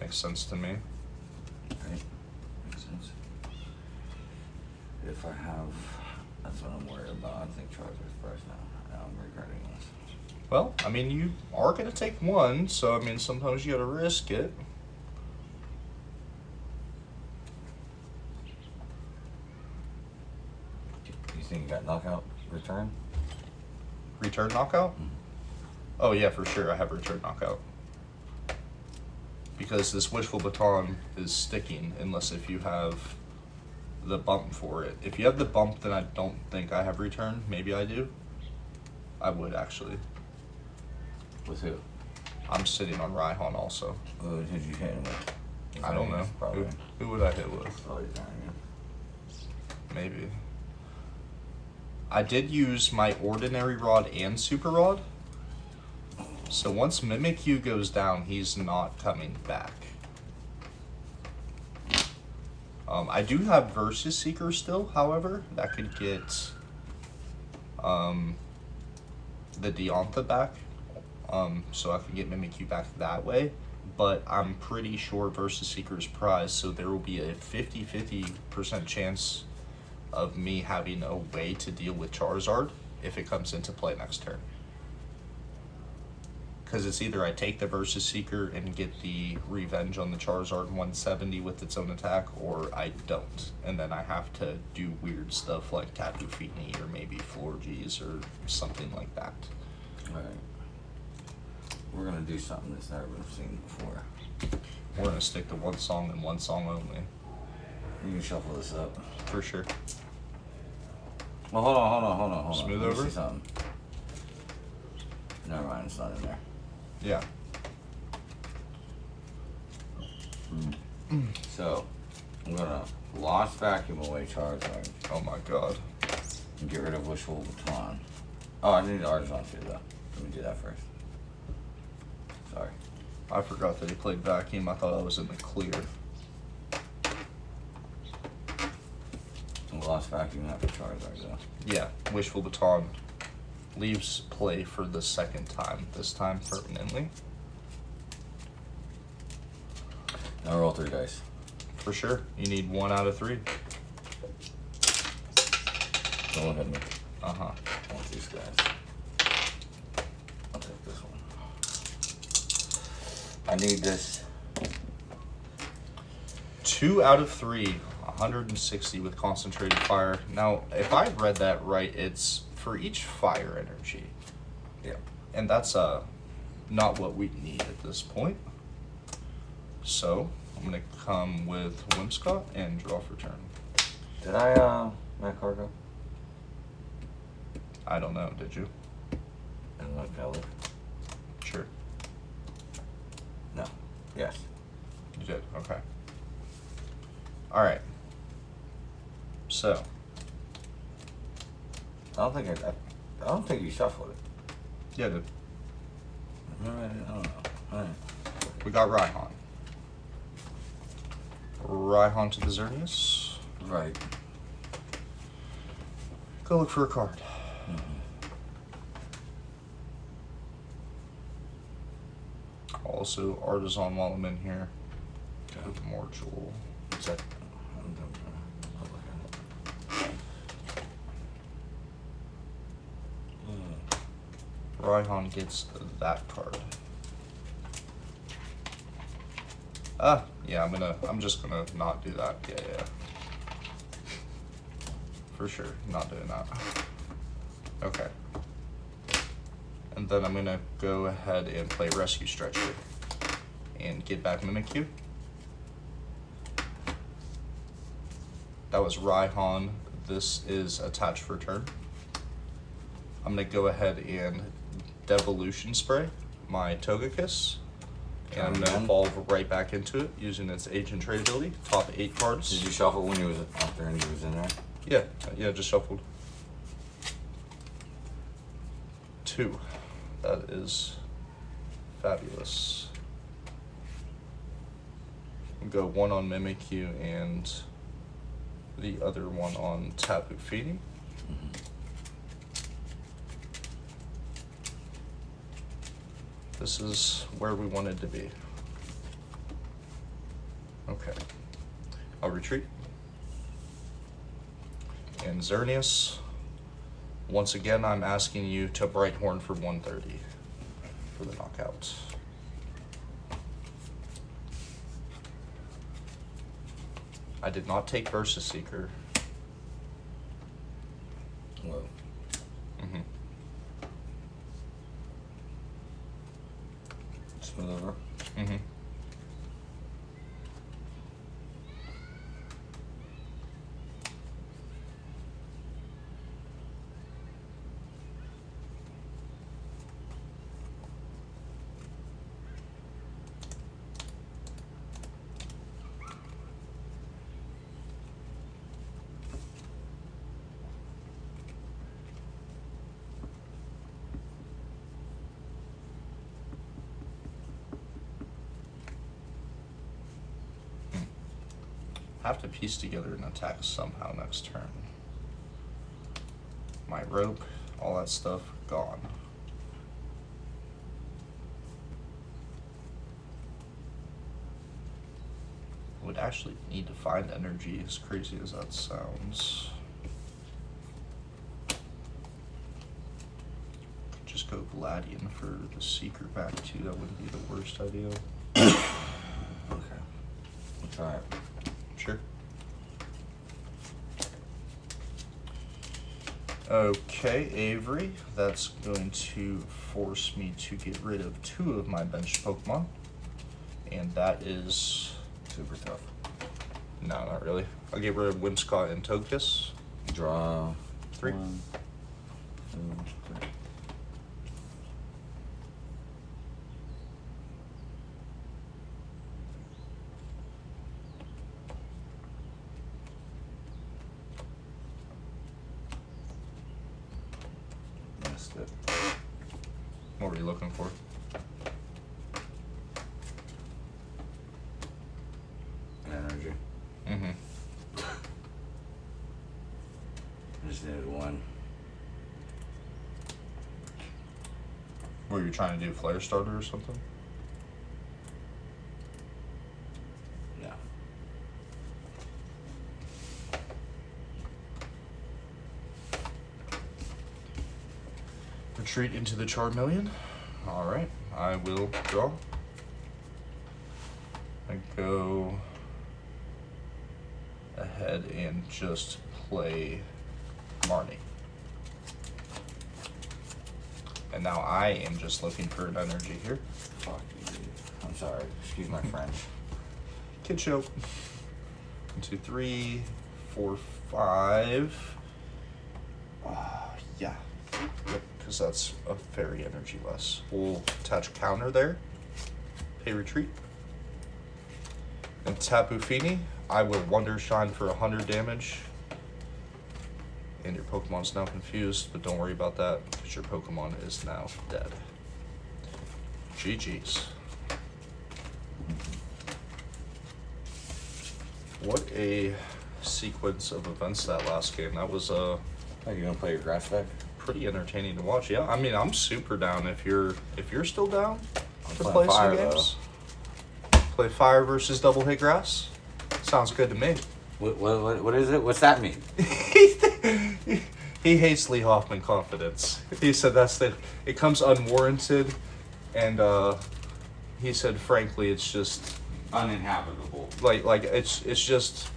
Makes sense to me. Right. Makes sense. If I have, that's what I'm worried about. I think Charizard's first now. I'm regretting this. Well, I mean, you are going to take 1, so, I mean, sometimes you got to risk it. You think you got knockout return? Return knockout? Mhm. Oh, yeah, for sure. I have return knockout. Because this Wishful Baton is sticking unless if you have the bump for it. If you have the bump, then I don't think I have return. Maybe I do. I would, actually. With who? I'm sitting on Raihan also. Who did you hit him with? I don't know. Probably. Who would I hit with? Probably Xerneas. Maybe. I did use my Ordinary Rod and Super Rod. So once Mimikyu goes down, he's not coming back. I do have Versus Seeker still, however. That could get the Diantha back. So I can get Mimikyu back that way. But I'm pretty sure Versus Seeker is prized, so there will be a 50-50% chance of me having a way to deal with Charizard if it comes into play next turn. Because it's either I take the Versus Seeker and get the revenge on the Charizard 170 with its own attack, or I don't. And then I have to do weird stuff like Tapu Fini or maybe Florges or something like that. Alright. We're gonna do something that's never been seen before. We're going to stick to 1 song and 1 song only. You can shuffle this up. For sure. Well, hold on. Smooth Let me over? see something. Never mind, it's not in there. Yeah. So, I'm gonna Lost Vacuum away Charizard Oh my god. and get rid of Wishful Baton. Oh, I need Artisan too, though. Let me do that first. Sorry. I forgot that he played Vacuum. I thought I was in the clear. Lost Vacuum after Charizard, though. Yeah, Wishful Baton leaves play for the 2nd time, this time permanently. Now roll 3 dice. For sure. You need 1 out of 3. Don't look at me. Uh-huh. I want these guys. I'll take this one. I need this. 2 out of 3, 160 with concentrated fire. Now, if I read that right, it's for each fire energy. Yeah. And that's not what we need at this point. So, I'm going to come with Whimsicott and draw for turn. Did I, Matt Cargo? I don't know, did you? And my color? Sure. No. Yes. You did, okay. Alright. So, I don't think you shuffled it. yeah, dude. I don't know. Alright. We got Raihan. Raihan to the Xerneas. Right. Go look for a card. Also, Artisan while I'm in here. Okay. Mortal. What's that? I'll look at it. Raihan gets that card. Yeah, I'm just gonna not do that. Yeah. For sure, not doing that. Okay. And then I'm gonna go ahead and play Rescue Stretcher and get back Mimikyu. That was Raihan. This is attached for turn. I'm gonna go ahead and Devolution Spray my Togekiss. And I'm gonna evolve right back into it using its age and trade ability. Top 8 cards. Did you shuffle when he was after and he was in there? Yeah, just shuffled. 2. That is fabulous. We'll go 1 on Mimikyu and the other one on Tapu Fini. This is where we wanted to be. Okay. I'll retreat. And Xerneas, once again, I'm asking you to Brighthorn for 130 for the knockout. I did not take Versus Seeker. Whoa. Mm-hmm. Smooth over. Mm-hmm. Have to piece together an attack somehow next turn. My rope, all that stuff, gone. Would actually need to find energy, as crazy as that sounds. Could just go Gladian for the Seeker back too, that wouldn't be the worst idea. Okay. We'll try it. Sure. Okay, Avery, that's going to force me to get rid of 2 of my bench Pokemon. And that is... Super tough. No, not really. I'll get rid of Whimsicott and Togekiss. Draw 3. 1, 2, 3. Missed it. What were you looking for? Energy. Mm-hmm. I just needed 1. Were you trying to do Flare Starter or something? No. Retreat into the Charmeleon. Alright, I will draw. I go ahead and just play Marnie. And now I am just looking for an energy here. Fuck you, dude. I'm sorry. Excuse my French. Kid show. 1, 2, 3, 4, 5. Yeah. Yep, because that's a very energy less. We'll attach a counter there. Pay retreat. And Tapu Fini, I will Wonder Shine for 100 damage. And your Pokemon's now confused, but don't worry about that, because your Pokemon is now dead. GG's. What a sequence of events that last game. That was Are you gonna play your grass deck? pretty entertaining to watch. Yeah, I mean, I'm super down if you're still down I'm to playing play fire, some games. Play fire versus double hit grass. Sounds good to me. What is it? What's that mean? He hates Lee Hoffman confidence. He said it comes unwarranted, and he said frankly it's just Uninhabitable. like it's just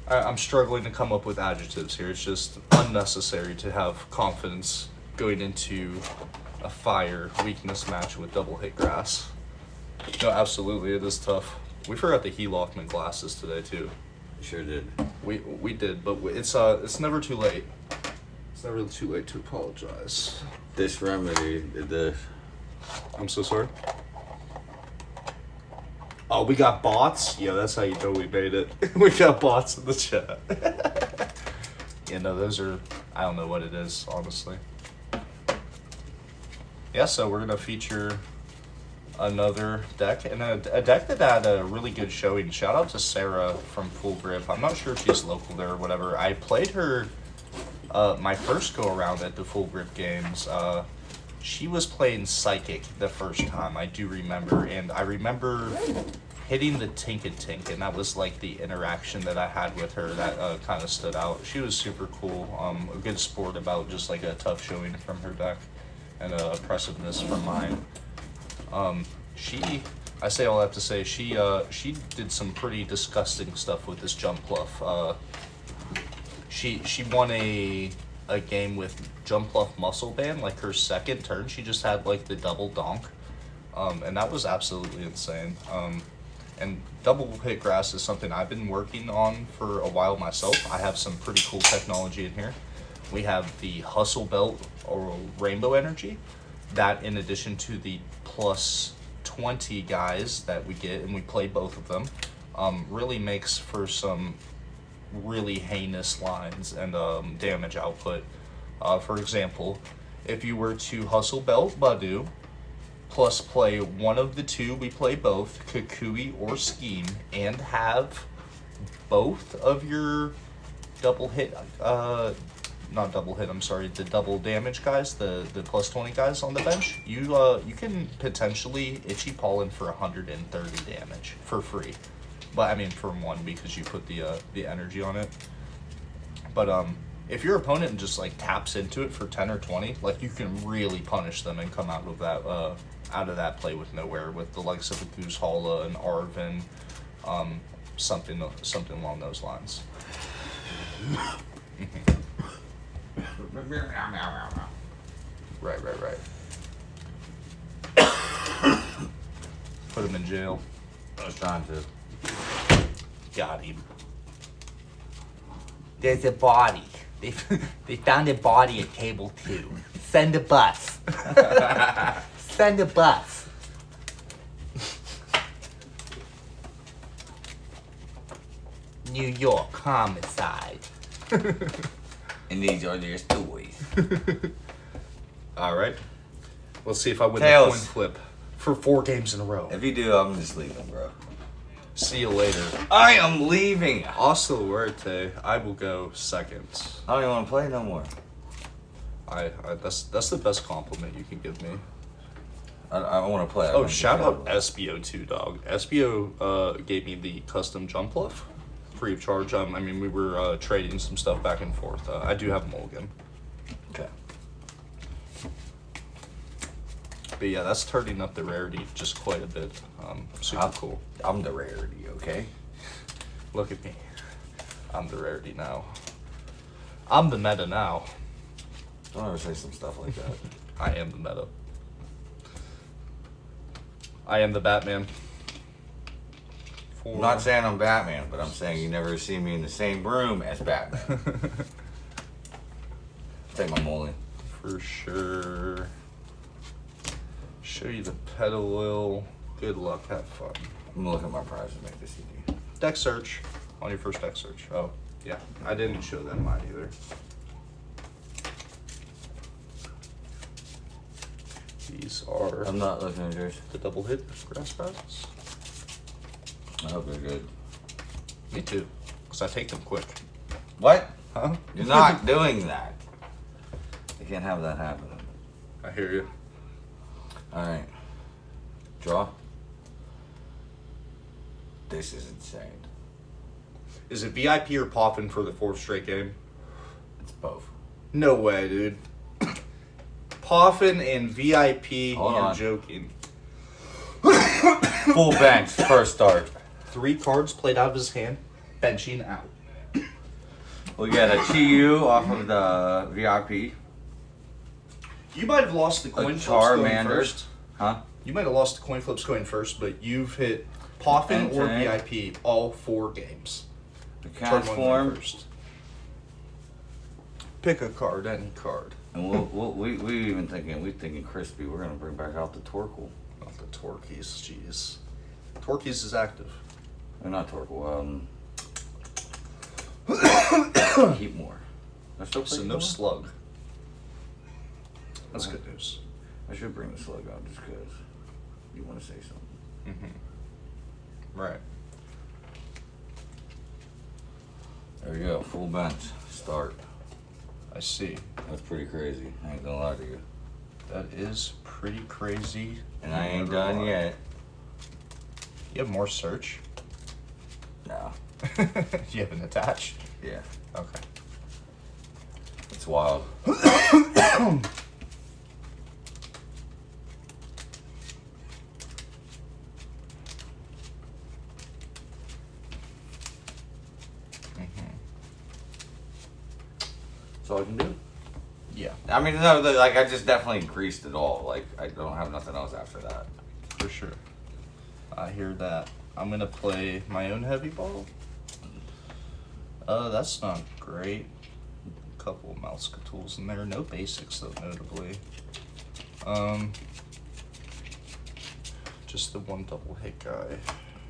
I'm struggling to come up with adjectives here. It's just unnecessary to have confidence going into a fire weakness match with double hit grass. No, absolutely, it is tough. We forgot the Helockman glasses today too. Sure did. We did, but it's never too late. It's never too late to apologize. This remedy did this. I'm so sorry. Oh, we got bots? Yeah, that's how you know we made it. We got bots in the chat. Yeah, no, those are, I don't know what it is, honestly. Yeah, so we're going to feature another deck, and a deck that had a really good showing. Shout out to Sarah from Full Grip. I'm not sure if she's local there or whatever. I played her my first go around at the Full Grip games. She was playing Psychic the first time, I do remember, and I remember hitting the Tink-a-Tink, and that was like the interaction that I had with her that kind of stood out. She was super cool, a good sport about just like a tough showing from her deck, and oppressiveness from mine. I say all that to say, she did some pretty disgusting stuff with this Jump Pluff. She won a game with Jump Pluff Muscle Band, like her second turn. She just had like the double donk, and that was absolutely insane. And double hit grass is something I've been working on for a while myself. I have some pretty cool technology in here. We have the Hustle Belt or Rainbow Energy, that in addition to the plus 20 guys that we get, and we play both of them, really makes for some really heinous lines and damage output. For example, if you were to Hustle Belt Badu, plus play one of the two, we play both, Kukui or Scheme, and have both of your double hit, not double hit, I'm sorry, the double damage guys, the plus 20 guys on the bench, you can potentially Itchy Pollen for 130 damage for free. But I mean for one, because you put the energy on it. But if your opponent just like taps into it for 10 or 20, like you can really punish them and come out of that play with nowhere, with the likes of a Goose Hala and Arvin, something along those lines. Right. Put him in jail. I was trying to. Got him. There's a body. They found a body at table 2. Send a bus. Send a bus. New York homicide. And these are their stories. All right. Let's see if I win Tails. the coin flip for 4 games in a row. If you do, I'm just leaving, bro. See you later. I am leaving. Hasta Muerte. I will go second. I don't even want to play no more. That's the best compliment you can give me. I want to play. I Oh, wanna shout get out out. SBO2, dog. SBO gave me the custom Jump Bluff free of charge. I mean, we were trading some stuff back and forth. I do have a mulligan. Okay. But yeah, that's turning up the rarity just quite a bit. Super cool. I'm the rarity, okay? Look at me. I'm the rarity now. I'm the meta now. Don't ever say some stuff like that. I am the meta. I am the Batman. I'm not saying I'm Batman, but I'm saying you never see me in the same room as Batman. Take my mulligan. For sure. Show you the pedal wheel. Good luck, have fun. I'm gonna look at my prize and make this easy. Deck search. On your first deck search. Oh, yeah. I didn't show them mine either. These are I'm not looking at yours. the double hit grass prizes. I hope they're good. Me too. Because I take them quick. What? Huh? You're not doing that. You can't have that happen. I hear you. Alright. Draw. This is insane. Is it VIP or Poffin for the 4th straight game? It's both. No way, dude. Poffin and VIP, Hold you're on. joking. Full bench, first start. 3 cards played out of his hand, benching out. We got a Chiyu off of the VIP. You might have lost the coin flips going Charmander. first. Huh? You might have lost the coin flips going first, but you've hit Poffin or Okay. VIP all 4 games. The Turn 1 going transform. first. Pick a card, any card. And we even thinking crispy. We're gonna bring back out the Torkoal. Not the Torquays, jeez. Torquays is active. Or not Torkoal. Keep more. They're still So playing no more? slug. That's good news. I should bring the slug out just because you want to say something. Right. There we go. Full bench. Start. I see. That's pretty crazy. I ain't gonna lie to you. That is pretty crazy. And I ain't Never done mind. yet. You have more search? No. You haven't attached? Yeah. Okay. It's wild. That's all I can do. Yeah, I mean, no, like I just definitely increased it all. Like I don't have nothing else after that. for sure. I hear that. I'm gonna play my own heavy ball. That's not great. A couple of Mousecatools in there. No basics though, notably. Just the one double hit guy.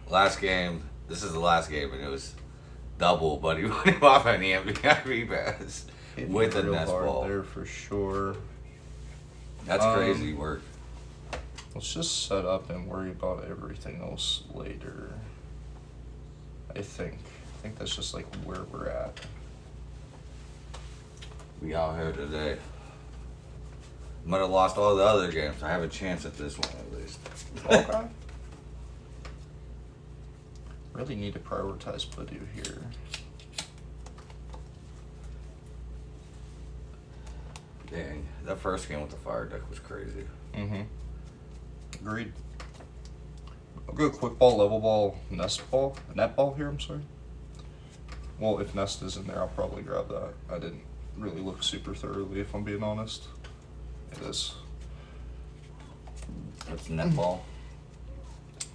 Last game. This is the last game, and it was double, but he went him off on the MVP pass Hit me with a real nest hard ball. there for sure. That's crazy work. Let's just set up and worry about everything else later. I think that's just like where we're at. We out here today. Might have lost all the other games. I have a chance at this one at least. Okay. Really need to prioritize Purdue here. Dang, that first game with the fire deck was crazy. Agreed. I'll go quick ball, level ball, net ball here, I'm sorry. Well, if nest is in there, I'll probably grab that. I didn't really look super thoroughly, if I'm being honest. It is. That's netball.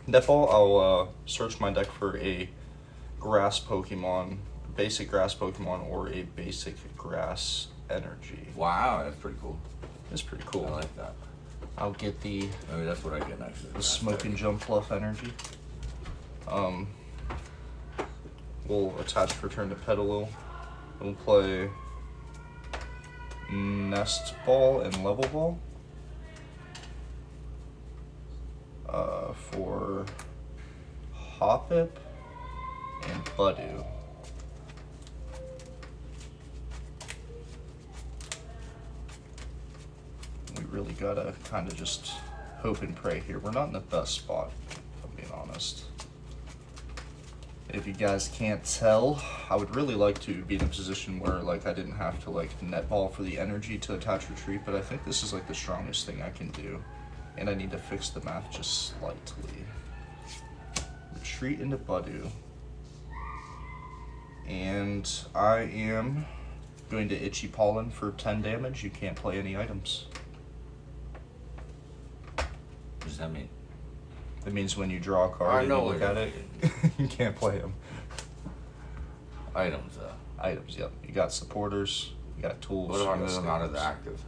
Net ball, I'll search my deck for a grass Pokemon, basic grass Pokemon, or a basic grass energy. Wow, that's pretty cool. It's pretty cool. I like that. I'll get the Maybe that's what I get next. the smoke and jump fluff energy. We'll attach for turn to Petalil. We'll play Nest Ball and Level Ball. For Hoppip and Budu. We really gotta kind of just hope and pray here. We're not in the best spot, if I'm being honest. If you guys can't tell, I would really like to be in a position where like I didn't have to like netball for the energy to attach retreat, but I think this is like the strongest thing I can do. And I need to fix the math just slightly. Retreat into Badu. And I am going to Itchy Pollen for 10 damage. You can't play any items. What does that mean? That means when you draw a card I and know you look what at it, you can't play them. Items, Items, yep. You got supporters, you got tools. What if I you got move them out of the staples. active?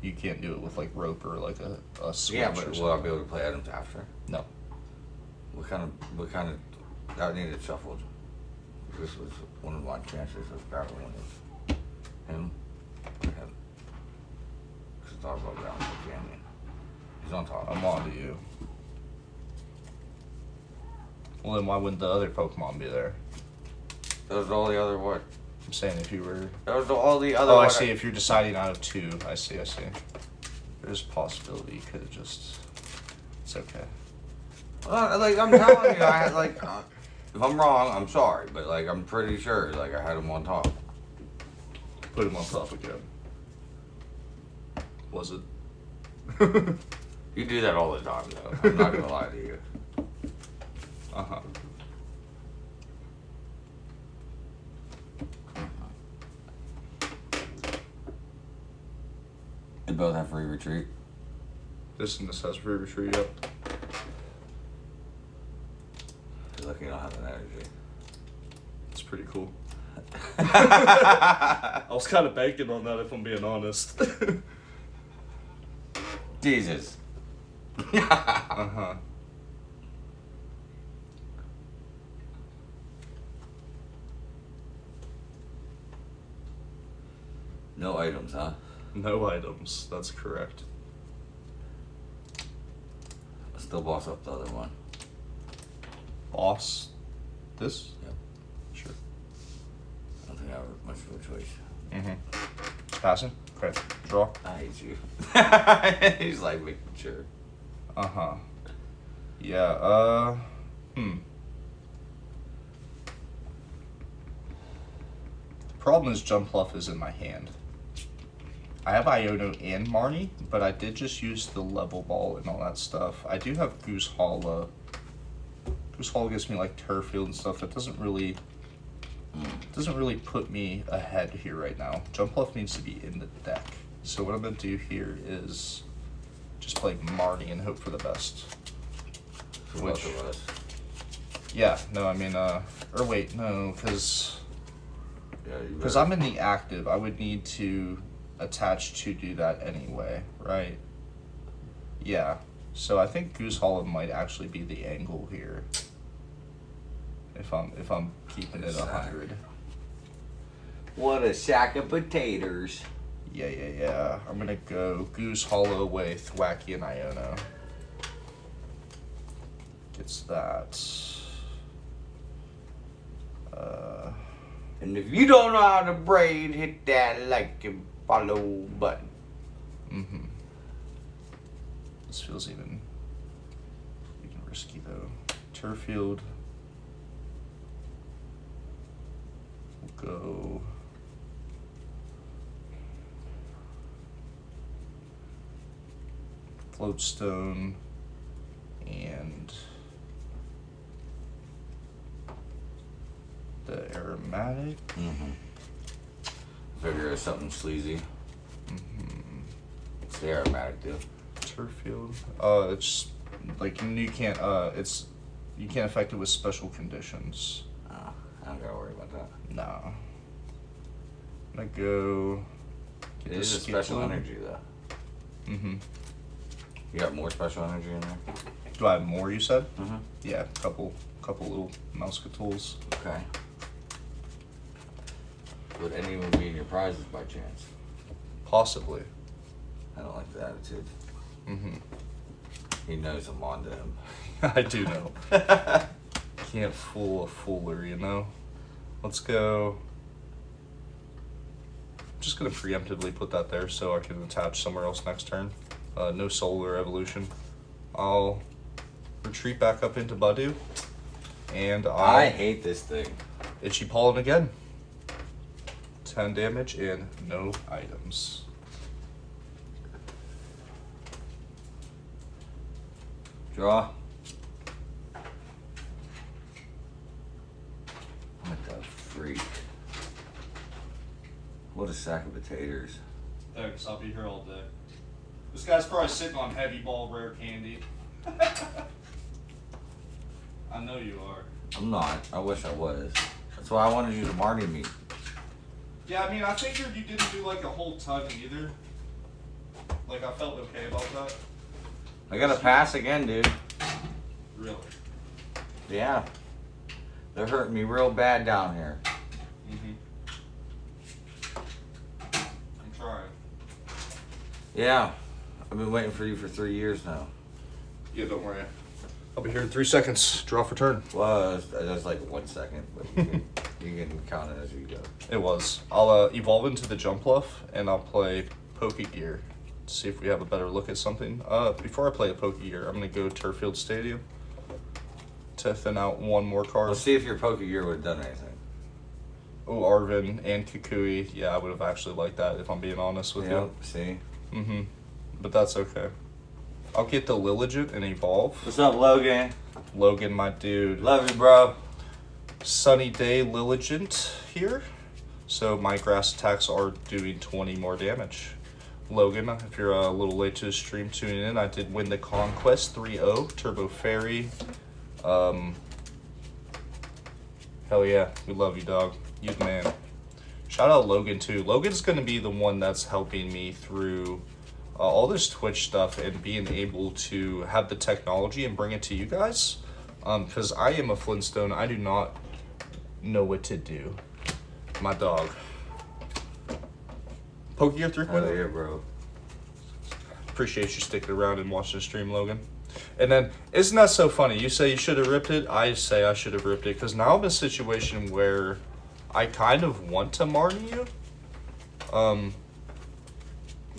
You can't do it with like rope or like a switch. Yeah, or but something. will I be able to play items after? No. What kind of, that needed shuffled. This was one of my chances of battling with him. Because I thought about that on the canyon. He's on top. I'm on to you. Well, then why wouldn't the other Pokemon be there? That was all the other what? I'm saying if you were. That was all the other. Oh, I what see. If you're deciding out of two, I see. There's a possibility you could have just. It's okay. Like I'm telling you, I had like. If I'm wrong, I'm sorry, but like I'm pretty sure like I had him on top. Put him on top again. Was it? You do that all the time, though. I'm not gonna lie to you. Uh-huh. They both have free retreat. This has free retreat, yep. You're lucky I don't have an energy. It's pretty cool. I was kind of banking on that if I'm being honest. Jesus. Uh-huh. No items, huh? No items, that's correct. I'll still boss up the other one. Boss. This? Yep. Sure. I don't think I have much of a choice. Mm-hmm. Passing? Okay. Draw. I hate you. He's like making sure. Uh-huh. Yeah, The problem is Jumpluff is in my hand. I have Iono and Marnie, but I did just use the level ball and all that stuff. I do have Goose Hollow. Goose Hollow gives me like Turffield and stuff. It doesn't really put me ahead here right now. Jumpluff needs to be in the deck. So what I'm gonna do here is just play Marnie and hope for the best. For both of us. Yeah, no, I mean, or wait, no, because Yeah, I'm in the active, I would need to attach to do that anyway, right? Yeah, so I think Goose Hollow might actually be the angle here. If I'm keeping it 100. What a sack of potatoes. Yeah. I'm gonna go Goose Hollow with Thwacky and Iono. Gets that. And if you don't know how to braid, hit that like and follow button. Mm-hmm. This feels even risky though. Turffield. We'll go. Floatstone and the aromatic. Mm-hmm. Figure it's something sleazy. Mm-hmm. It's the aromatic, dude. Turffield. It's like you can't. You can't affect it with special conditions. Oh, I don't gotta worry about that. No. I'm gonna go. It is a special energy, though. Mm-hmm. You got more special energy in there? Do I have more? You said? Mm-hmm. Yeah, couple little Mousecatools. Okay. Would any of them be in your prizes by chance? Possibly. I don't like the attitude. Mm-hmm. He knows I'm on to him. I do know. Can't fool a fooler, you know? Let's go. I'm just gonna preemptively put that there so I can attach somewhere else next turn. No solar evolution. I'll retreat back up into Badu. And I hate this thing. Itchy Pollen again. 10 damage and no items. Draw. What the freak? What a sack of potatoes. Thanks, I'll be here all day. This guy's probably sitting on heavy ball rare candy. I know you are. I'm not. I wish I was. That's why I wanted you to Marty me. Yeah, I mean, I figured you didn't do like a whole ton either. Like, I felt okay about that. I gotta pass again, dude. Really? Yeah. They're hurting me real bad down here. I'm trying. Yeah. I've been waiting for you for 3 years now. Yeah, don't worry. I'll be here in 3 seconds. Draw for turn. Well, that's like 1 second, but you can count it as you go. It was. I'll evolve into the jump bluff, and I'll play Pokegear to see if we have a better look at something. Before I play a Pokegear, I'm going to go Turffield Stadium to thin out one more card. Let's see if your Pokegear would have done anything. Oh, Arvin and Kukui. Yeah, I would have actually liked that if I'm being honest with Yep, see? you. But that's okay. I'll get the Lilligant and evolve. What's up, Logan? Logan, my dude. Love you, bro. Sunny Day Lilligant here. So my grass attacks are doing 20 more damage. Logan, if you're a little late to the stream tuning in, I did win the Conquest 3-0, Turbo Fairy. Hell yeah, we love you, dog. You the man. Shout out Logan too. Logan's gonna be the one that's helping me through all this Twitch stuff and being able to have the technology and bring it to you guys. Because I am a Flintstone. I do not know what to do. My dog. Pokegear 3.0. Oh, yeah, bro. Appreciate you sticking around and watching the stream, Logan. And then, isn't that so funny? You say you should have ripped it. I say I should have ripped it. Because now I'm in a situation where I kind of want to Marty you.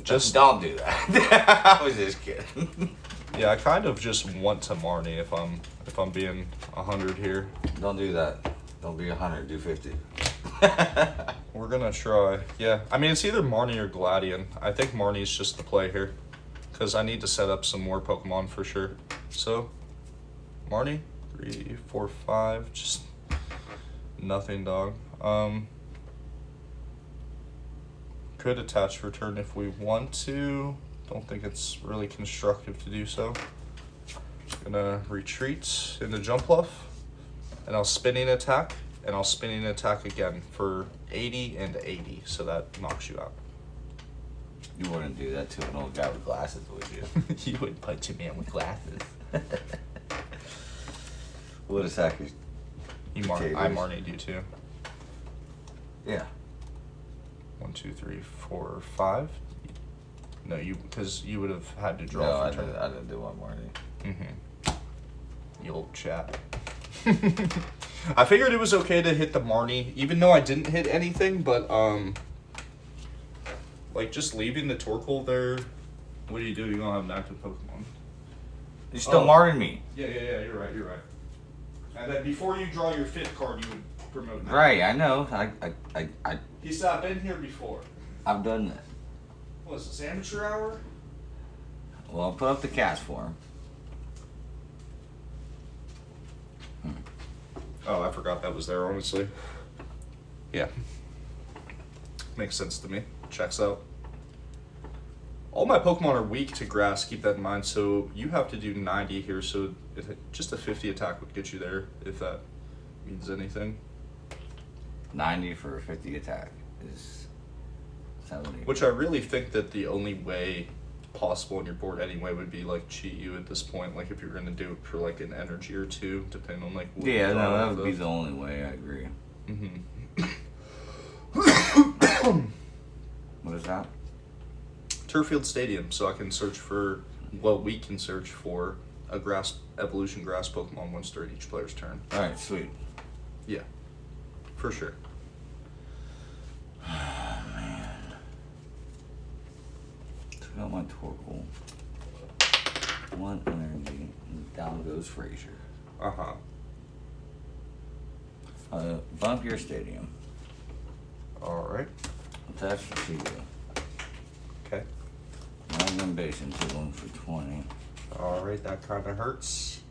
Just don't do that. I was just kidding. Yeah, I kind of just want to Marnie if I'm being 100 here. Don't do that. Don't be 100. Do 50. We're gonna try. Yeah, I mean it's either Marnie or Gladian. I think Marnie's just the play here, because I need to set up some more Pokemon for sure. So, Marnie, 3, 4, 5, just nothing, dog. Could attach return if we want to. Don't think it's really constructive to do so. Gonna retreat into jump bluff, and I'll spinning attack, and I'll spinning attack again for 80 and 80, so that knocks you out. You wouldn't do that to an old guy with glasses, would you? You would punch a man with glasses. What a sack is. I Marnied you too. Yeah. 1, 2, 3, 4, 5. No, because you would have had to draw. No, for turn. I didn't do one morning. You old chat. I figured it was okay to hit the Marnie, even though I didn't hit anything, but like just leaving the Torkoal there. What do? You don't have an active Pokemon. You still marring me. Yeah, you're right. And then before you draw your 5th card, you would promote that. Right, I know. He's not been here before. I've done this. What is this, amateur hour? Well, I'll put up the cast for him. Oh, I forgot that was there, honestly. Yeah. Makes sense to me. Checks out. All my Pokemon are weak to grass, keep that in mind, so you have to do 90 here, so just a 50 attack would get you there, if that means anything. 90 for a 50 attack is 70. Which I really think that the only way possible on your board anyway would be like cheat you at this point, like if you're going to do it for like an energy or two, depending on like what Yeah, you draw no, that out would of. be the only way, I agree. What is that? Turffield Stadium, so I can search for, well, we can search for a evolution grass Pokemon once during each player's turn. Alright, sweet. Yeah, for sure. Oh, man. Took out my Torkoal. 1 energy, and down goes Frazier. Bump your stadium. Alright. Attach the Seagull. Okay. Magnum Basin to 1 for 20. Alright, that kind of hurts.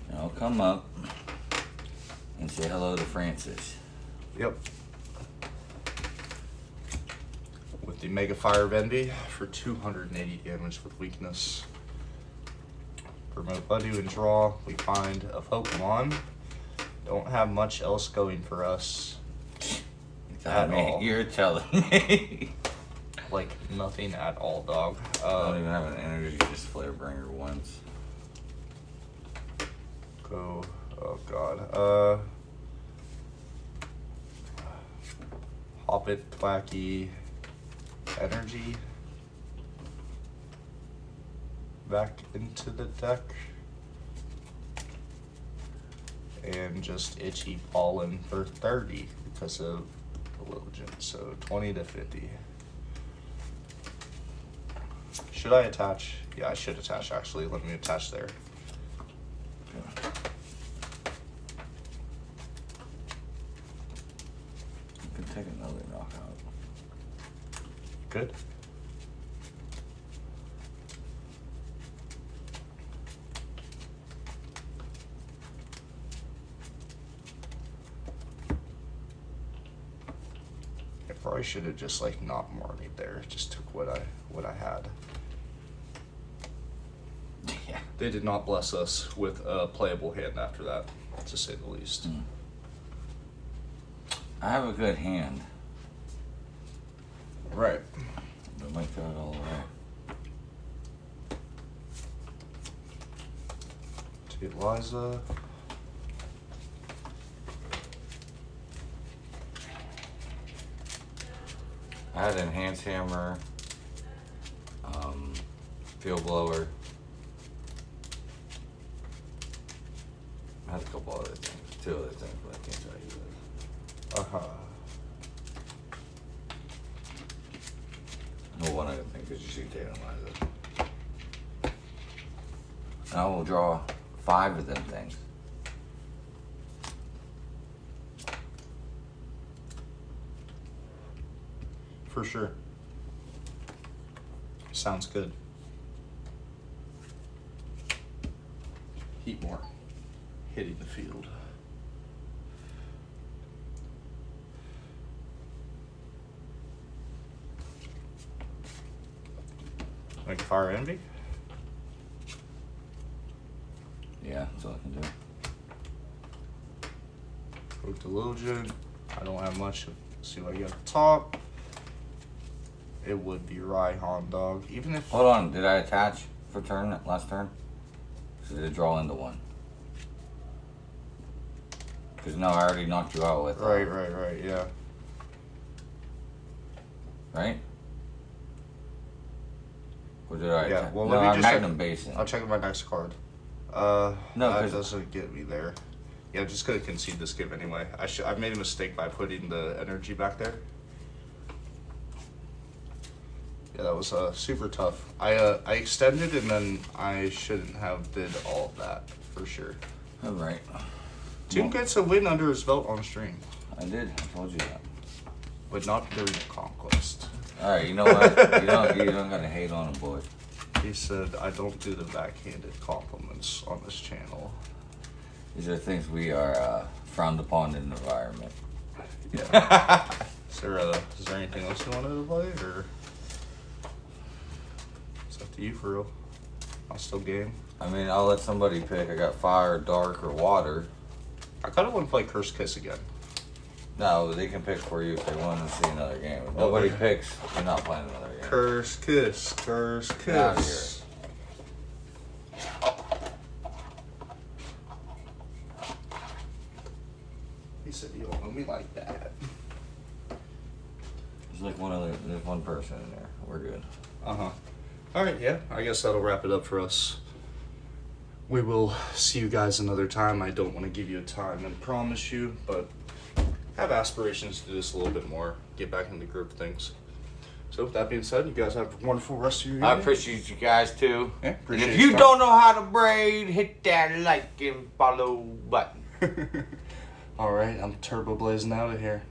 And I'll come up and say hello to Francis. Yep. With the Mega Fire of Envy for 280 damage with weakness. Promote Buddy and draw. We find a Pokemon. Don't have much else going for us. At all. You're telling me. Like nothing at all, dog. I don't even have an energy, just Flare Bringer once. Go. Oh god. Hoppit, Thwacky, Energy. Back into the deck. And just Itchy Pollen for 30 because of Illusion. So 20 to 50. Should I attach? Yeah, I should attach actually. Let me attach there. Okay. You can take another knockout. Good. I probably should have just like not marnied there. Just took what I had. Yeah. They did not bless us with a playable hand after that, to say the least. I have a good hand. Right. I might throw it all away. To Liza. I had Enhance Hammer, Field Blower. I had a couple other things, 2 other things, but I can't tell you this. Uh-huh. No, one other thing, because you see Tatum Liza. And I will draw 5 of them things. For sure. Sounds good. Heat more. Hitting the field. Like Fire Envy? Yeah, that's all I can do. Root Delusion. I don't have much. See what I got at the top. It would be Raihan, dog. Even if. Hold on, did I attach for turn, last turn? So did it draw into 1? Because no, I already knocked you out with Right, yeah. Right? Or did I? Yeah, well, no, let me I'm just check- Magnum Basin. I'll check my next card. No, that 'cause- doesn't get me there. Yeah, I'm just gonna concede this game anyway. I made a mistake by putting the energy back there. Yeah, that was super tough. I extended and then I shouldn't have did all of that for sure. All right. Tim gets a win under his belt on stream, I did. I told you that. but not during Conquest. All right. You know what? you don't gotta hate on him, boy. He said, "I don't do the backhanded compliments on this channel." These are things we are frowned upon in the environment. Yeah. Is there anything else you wanted to play, or it's up to you for real? I'll still game. I mean, I'll let somebody pick. I got fire, dark, or water. I kind of want to play Curse Kiss again. No, they can pick for you if they want to see another game. If nobody picks, you're not playing another game. Curse Kiss, Curse Get out of Kiss. He said, "You don't know me like that." There's like there's one person in there. We're good. Uh-huh. All right, yeah. I guess that'll wrap it up for us. We will see you guys another time. I don't want to give you a time and promise you, but have aspirations to do this a little bit more. Get back into group things. So with that being said, you guys have a wonderful rest of your I evening. appreciate you guys too. Yeah, And appreciate if your you time. don't know how to braid, hit that like and follow button. All right, I'm turbo blazing out of here.